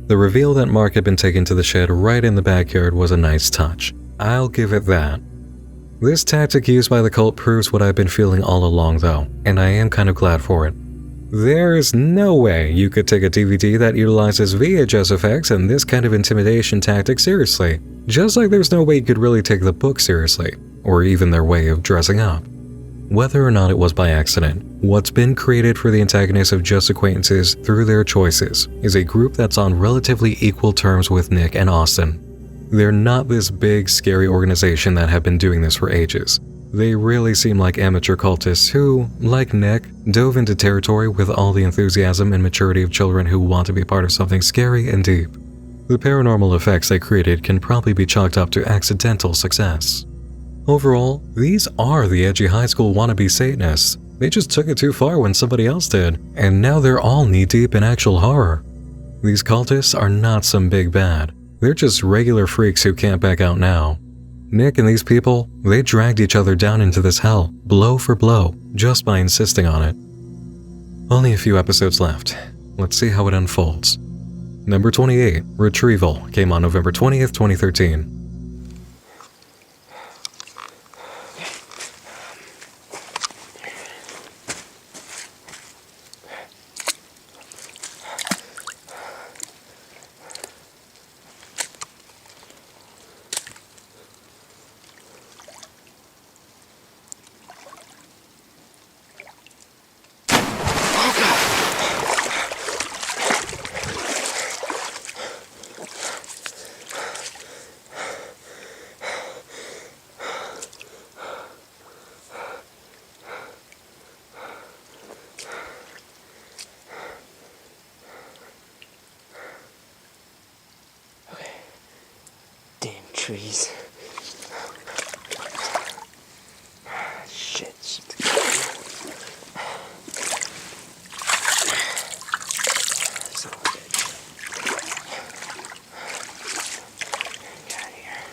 The reveal that Mark had been taken to the shed right in the backyard was a nice touch. I'll give it that. This tactic used by the cult proves what I've been feeling all along though, and I am kind of glad for it. There is no way you could take a DVD that utilizes VHS effects and this kind of intimidation tactic seriously, just like there's no way you could really take the book seriously, or even their way of dressing up. Whether or not it was by accident, what's been created for the antagonists of Just Acquaintances through their choices is a group that's on relatively equal terms with Nick and Austin. They're not this big, scary organization that have been doing this for ages. They really seem like amateur cultists who, like Nick, dove into territory with all the enthusiasm and maturity of children who want to be part of something scary and deep. The paranormal effects they created can probably be chalked up to accidental success. Overall, these are the edgy high school wannabe Satanists. They just took it too far when somebody else did, and now they're all knee-deep in actual horror. These cultists are not some big bad. They're just regular freaks who can't back out now. Nick and these people, they dragged each other down into this hell, blow for blow, just by insisting on it. Only a few episodes left. Let's see how it unfolds. Number 28, Retrieval, came on November 20th, 2013. Trees. Shit. Son of a bitch. Get out of here.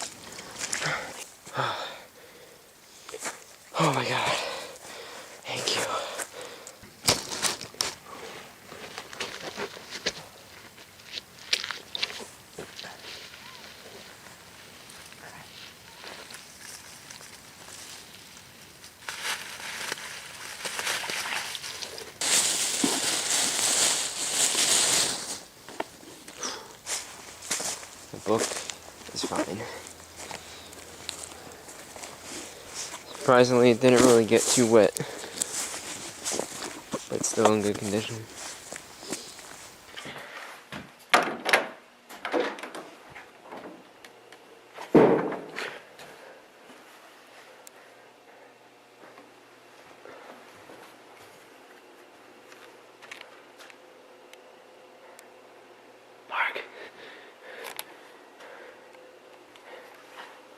Oh my god. Thank you. The book is fine. Surprisingly, it didn't really get too wet, but it's still in good condition.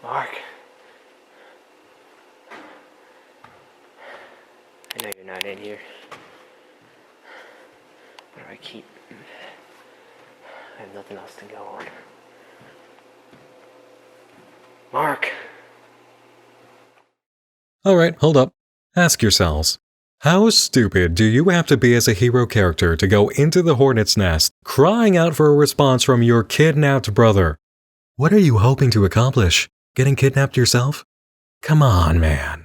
Mark. I know you're not in here. What do I keep? I have nothing else to go on. Mark. Alright, hold up. Ask yourselves, how stupid do you have to be as a hero character to go into the hornet's nest, crying out for a response from your kidnapped brother? What are you hoping to accomplish? Getting kidnapped yourself? Come on, man.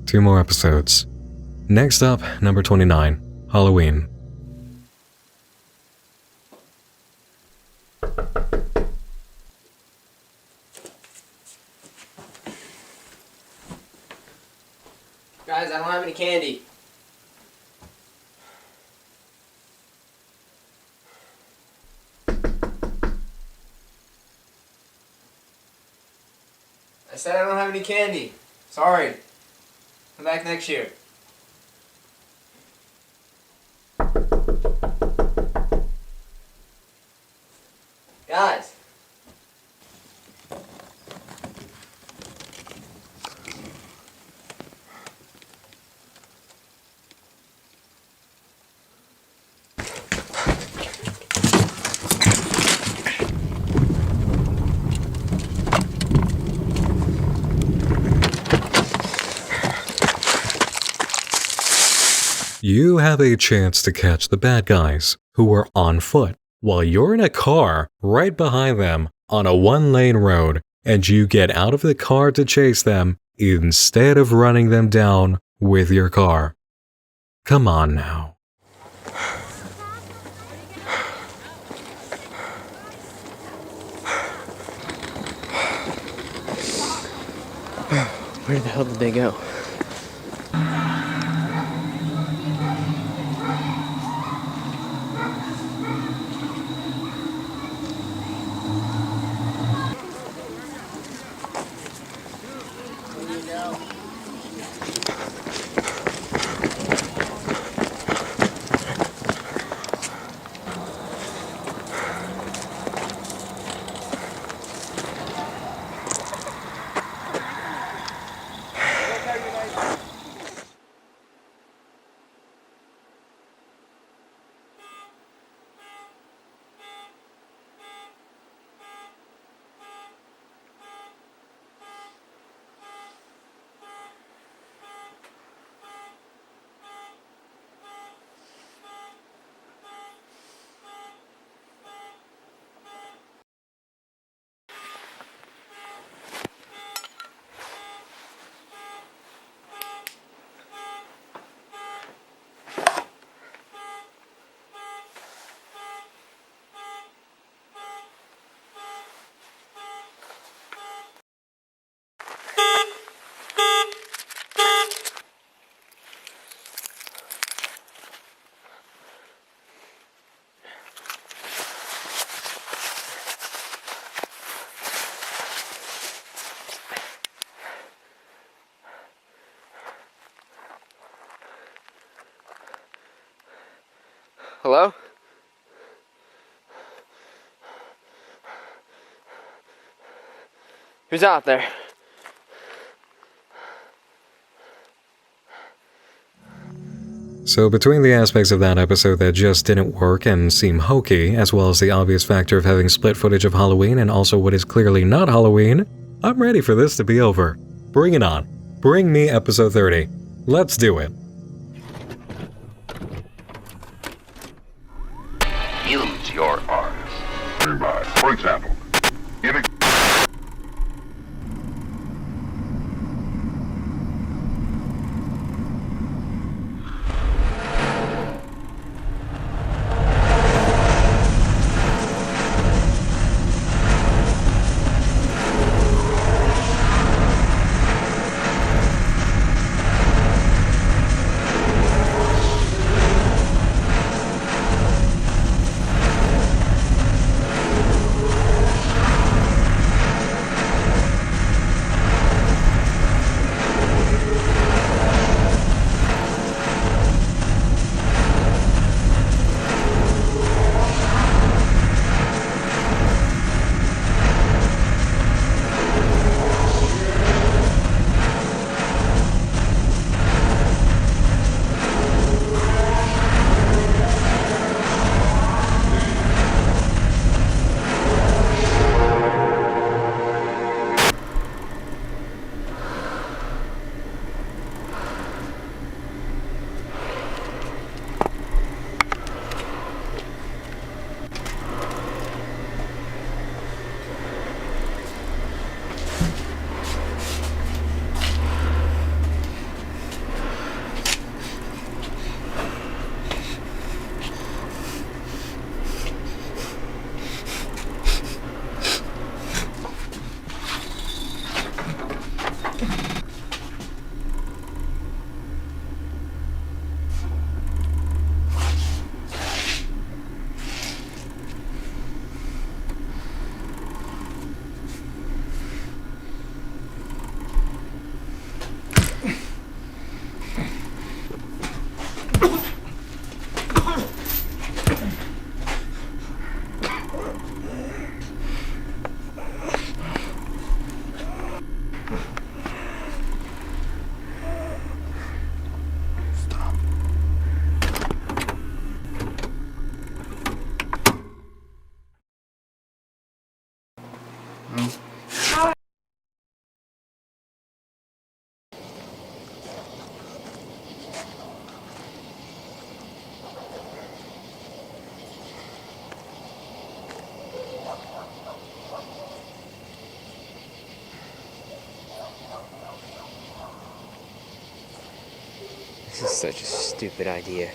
Two more episodes. Next up, number 29, Halloween. Guys, I don't have any candy. I said I don't have any candy. Sorry. Come back next year. you have a chance to catch the bad guys who are on foot while you're in a car right behind them on a one-lane road, and you get out of the car to chase them instead of running them down with your car. Come on now. Where the hell did they go? Hello? Who's out there? So between the aspects of that episode that just didn't work and seem hokey, as well as the obvious factor of having split footage of Halloween and also what is clearly not Halloween, I'm ready for this to be over. Bring it on. Bring me episode 30. Let's do it. Use your arms. For example, in a This is such a stupid idea.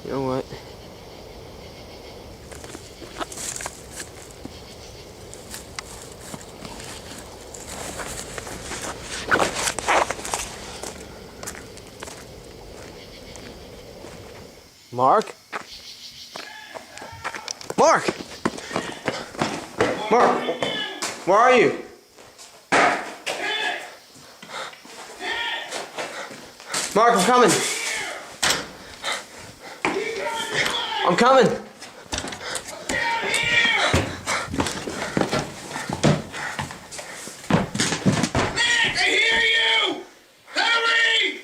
You know what? Mark? Mark! Mark! Where are you? Mark, I'm coming! I'm coming! Nick, I hear you! Hurry!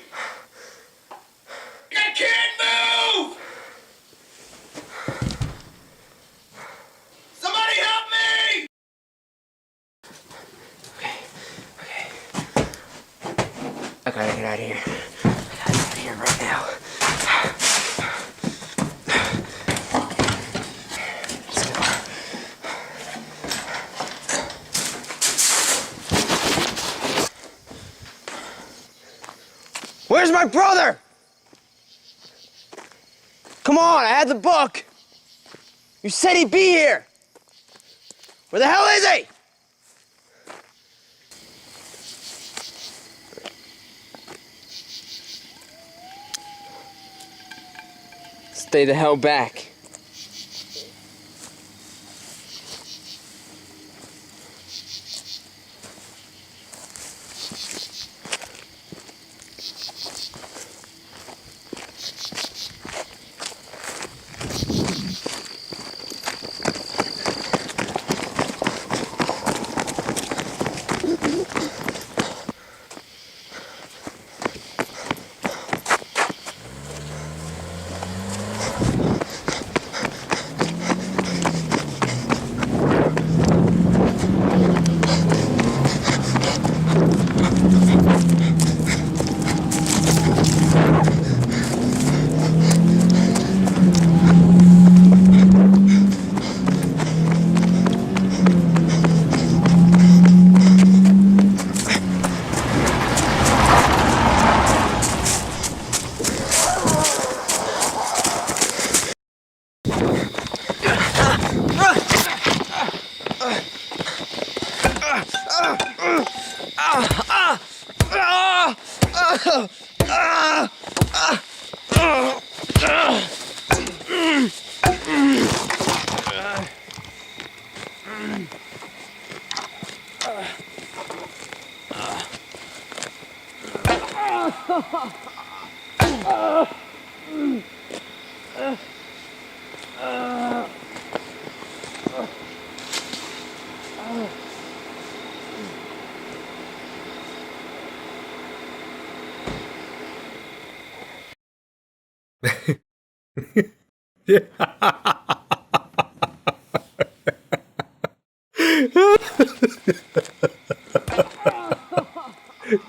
I can't move! Somebody help me! I gotta get out of here. I gotta get out of here right now. Where's my brother? Come on, I had the book. You said he'd be here. Where the hell is he? Stay the hell back.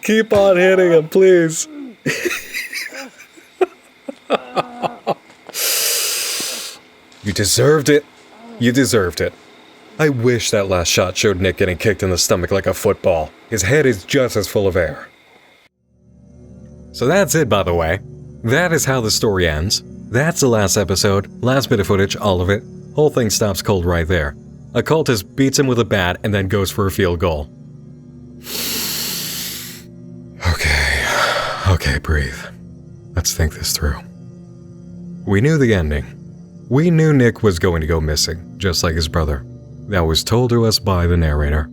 Keep on hitting him, please. You deserved it. You deserved it. I wish that last shot showed Nick getting kicked in the stomach like a football. His head is just as full of air. So that's it, by the way. That is how the story ends. That's the last episode, last bit of footage, all of it. Whole thing stops cold right there. A cultist beats him with a bat and then goes for a field goal. Okay, breathe. Let's think this through. We knew the ending. We knew Nick was going to go missing, just like his brother. That was told to us by the narrator.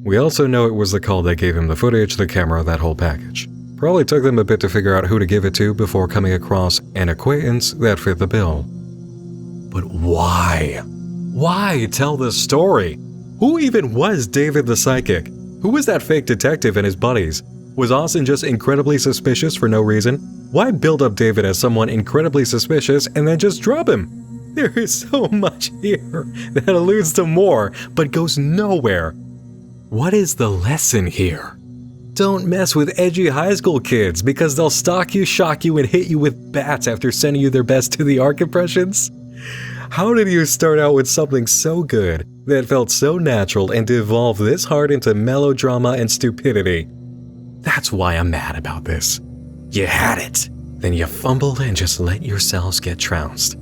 We also know it was the call that gave him the footage, the camera, that whole package. Probably took them a bit to figure out who to give it to before coming across an acquaintance that fit the bill. But why? Why tell this story? Who even was David the Psychic? Who was that fake detective and his buddies? Was Austin just incredibly suspicious for no reason? Why build up David as someone incredibly suspicious and then just drop him? There is so much here that alludes to more, but goes nowhere. What is the lesson here? Don't mess with edgy high school kids because they'll stalk you, shock you, and hit you with bats after sending you their best to the arc impressions. How did you start out with something so good that felt so natural and devolve this hard into melodrama and stupidity? That's why I'm mad about this. You had it, then you fumbled and just let yourselves get trounced.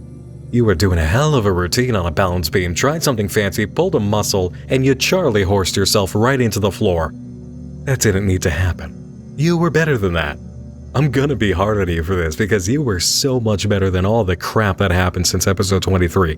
You were doing a hell of a routine on a balance beam, tried something fancy, pulled a muscle, and you Charlie horsed yourself right into the floor. That didn't need to happen. You were better than that. I'm gonna be hard on you for this because you were so much better than all the crap that happened since episode 23.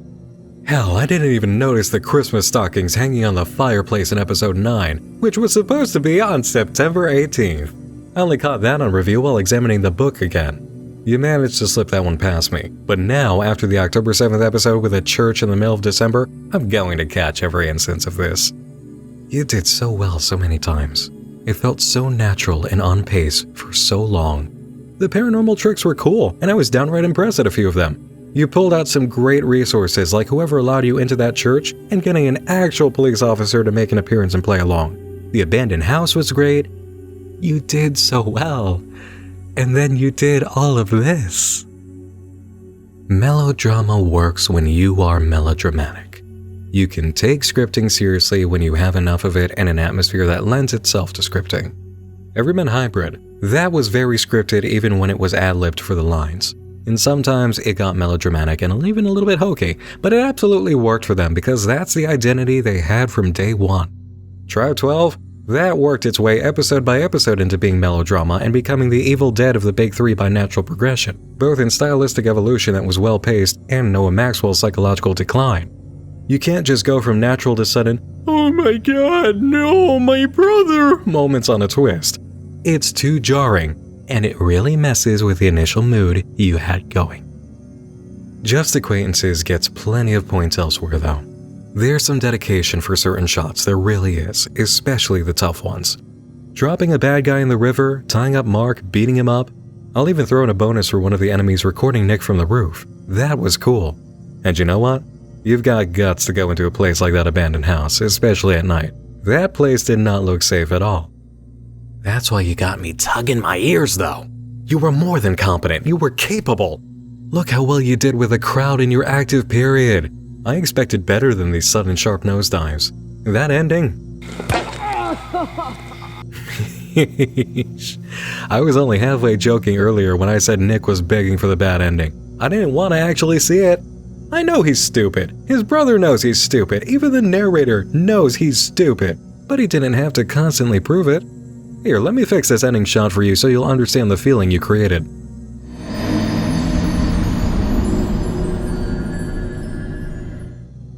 Hell, I didn't even notice the Christmas stockings hanging on the fireplace in episode 9, which was supposed to be on September 18th. I only caught that on review while examining the book again. You managed to slip that one past me, but now, after the October 7th episode with a church in the middle of December, I'm going to catch every instance of this. You did so well so many times. It felt so natural and on pace for so long. The paranormal tricks were cool, and I was downright impressed at a few of them. You pulled out some great resources like whoever allowed you into that church and getting an actual police officer to make an appearance and play along. The abandoned house was great. You did so well. And then you did all of this. Melodrama works when you are melodramatic. You can take scripting seriously when you have enough of it and an atmosphere that lends itself to scripting. Everyman Hybrid, that was very scripted even when it was ad-libbed for the lines. And sometimes it got melodramatic and even a little bit hokey, but it absolutely worked for them because that's the identity they had from day one. Tribe 12, that worked its way episode by episode into being melodrama and becoming the Evil Dead of the Big Three by natural progression, both in stylistic evolution that was well-paced and Noah Maxwell's psychological decline. You can't just go from natural to sudden, "Oh my god, no, my brother," moments on a twist. It's too jarring, and it really messes with the initial mood you had going. Just Acquaintances gets plenty of points elsewhere though. There's some dedication for certain shots, there really is, especially the tough ones. Dropping a bad guy in the river, tying up Mark, beating him up. I'll even throw in a bonus for one of the enemies recording Nick from the roof. That was cool. And you know what? You've got guts to go into a place like that abandoned house, especially at night. That place did not look safe at all. That's why you got me tugging my ears though. You were more than competent, you were capable. Look how well you did with a crowd in your active period. I expected better than these sudden sharp nosedives. That ending? I was only halfway joking earlier when I said Nick was begging for the bad ending. I didn't want to actually see it. I know he's stupid. His brother knows he's stupid. Even the narrator knows he's stupid. But he didn't have to constantly prove it. Here, let me fix this ending shot for you so you'll understand the feeling you created.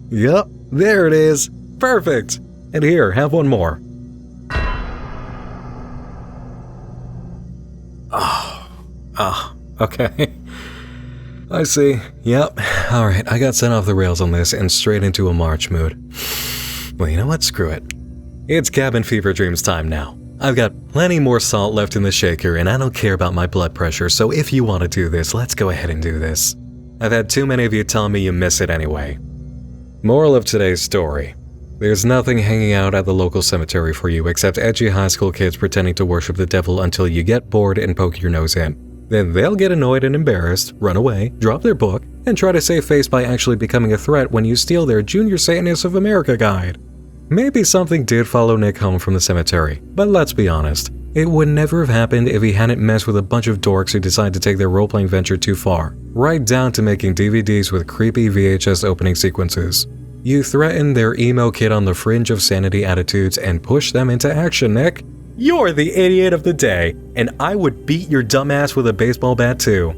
Yup, there it is. Perfect. And here, have one more. Okay. I see. Yep. Alright, I got sent off the rails on this and straight into a March mood. Well, you know what? Screw it. It's cabin fever dreams time now. I've got plenty more salt left in the shaker and I don't care about my blood pressure, so if you want to do this, let's go ahead and do this. I've had too many of you tell me you miss it anyway. Moral of today's story. There's nothing hanging out at the local cemetery for you except edgy high school kids pretending to worship the devil until you get bored and poke your nose in. Then they'll get annoyed and embarrassed, run away, drop their book, and try to save face by actually becoming a threat when you steal their Junior Satanists of America guide. Maybe something did follow Nick home from the cemetery, but let's be honest, it would never have happened if he hadn't messed with a bunch of dorks who decide to take their role-playing venture too far, right down to making DVDs with creepy VHS opening sequences. You threaten their emo kid on the fringe of sanity attitudes and push them into action, Nick. You're the idiot of the day, and I would beat your dumbass with a baseball bat too.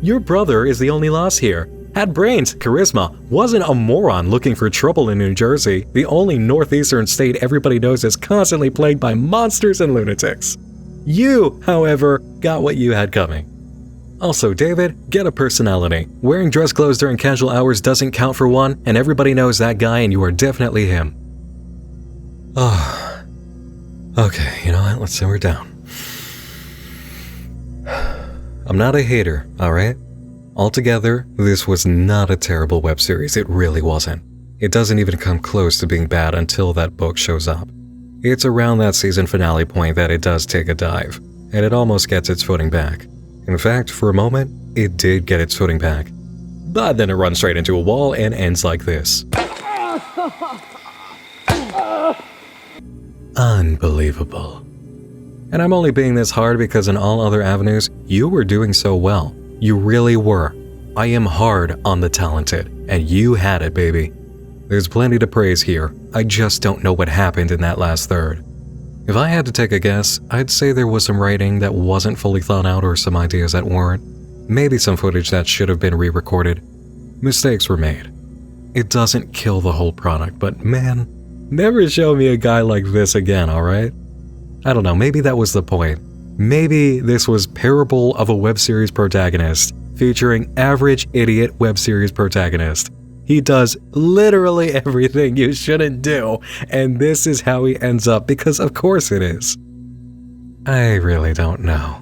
Your brother is the only loss here. Had brains, charisma, wasn't a moron looking for trouble in New Jersey, the only northeastern state everybody knows is constantly plagued by monsters and lunatics. You, however, got what you had coming. Also, David, get a personality. Wearing dress clothes during casual hours doesn't count for one, and everybody knows that guy and you are definitely him. Okay, you know what? Let's simmer down. I'm not a hater, alright? Altogether, this was not a terrible web series, it really wasn't. It doesn't even come close to being bad until that book shows up. It's around that season finale point that it does take a dive, and it almost gets its footing back. In fact, for a moment, it did get its footing back. But then it runs straight into a wall and ends like this. Unbelievable. And I'm only being this hard because in all other avenues, you were doing so well. You really were. I am hard on the talented, and you had it, baby. There's plenty to praise here. I just don't know what happened in that last third. If I had to take a guess, I'd say there was some writing that wasn't fully thought out or some ideas that weren't. Maybe some footage that should have been re-recorded. Mistakes were made. It doesn't kill the whole product, but man, never show me a guy like this again, alright? I don't know, maybe that was the point. Maybe this was Parable of a Web Series Protagonist, featuring average idiot web series protagonist. He does literally everything you shouldn't do, and this is how he ends up because of course it is. I really don't know.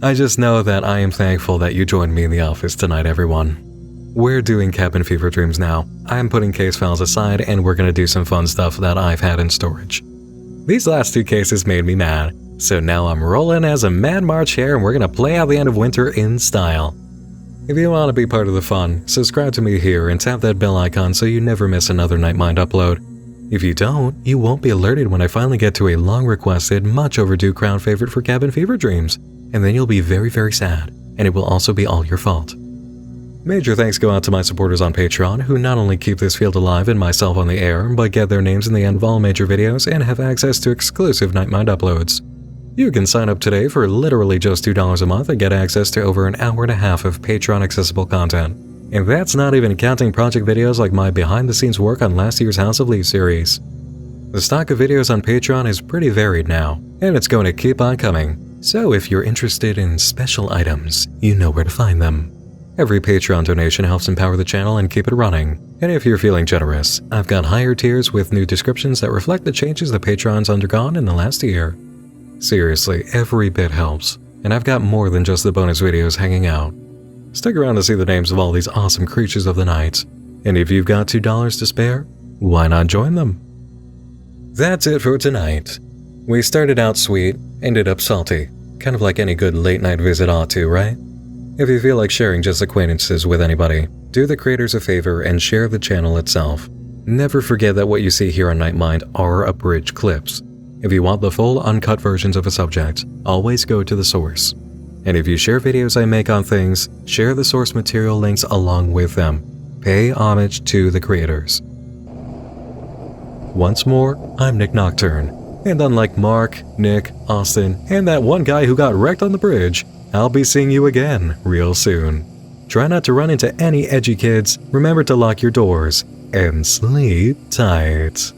I just know that I am thankful that you joined me in the office tonight, everyone. We're doing Cabin Fever Dreams now. I'm putting case files aside and we're gonna do some fun stuff that I've had in storage. These last two cases made me mad, so now I'm rolling as a Mad March here and we're gonna play out the end of winter in style. If you want to be part of the fun, subscribe to me here and tap that bell icon so you never miss another Nightmind upload. If you don't, you won't be alerted when I finally get to a long-requested, much overdue crowd favorite for Cabin Fever Dreams, and then you'll be very, very sad, and it will also be all your fault. Major thanks go out to my supporters on Patreon, who not only keep this field alive and myself on the air, but get their names in the end of all major videos and have access to exclusive Nightmind uploads. You can sign up today for literally just $2 a month and get access to over an hour and a half of Patreon-accessible content. And that's not even counting project videos like my behind-the-scenes work on last year's House of Leaves series. The stock of videos on Patreon is pretty varied now, and it's going to keep on coming. So if you're interested in special items, you know where to find them. Every Patreon donation helps empower the channel and keep it running. And if you're feeling generous, I've got higher tiers with new descriptions that reflect the changes the Patreon's undergone in the last year. Seriously, every bit helps, and I've got more than just the bonus videos hanging out. Stick around to see the names of all these awesome creatures of the night, and if you've got $2 to spare, why not join them? That's it for tonight. We started out sweet, ended up salty, kind of like any good late night visit ought to, right? If you feel like sharing Just Acquaintances with anybody, do the creators a favor and share the channel itself. Never forget that what you see here on Nightmind are abridged clips. If you want the full uncut versions of a subject, always go to the source. And if you share videos I make on things, share the source material links along with them. Pay homage to the creators. Once more, I'm Nick Nocturne, and unlike Mark, Nick, Austin, and that one guy who got wrecked on the bridge, I'll be seeing you again real soon. Try not to run into any edgy kids, remember to lock your doors, and sleep tight.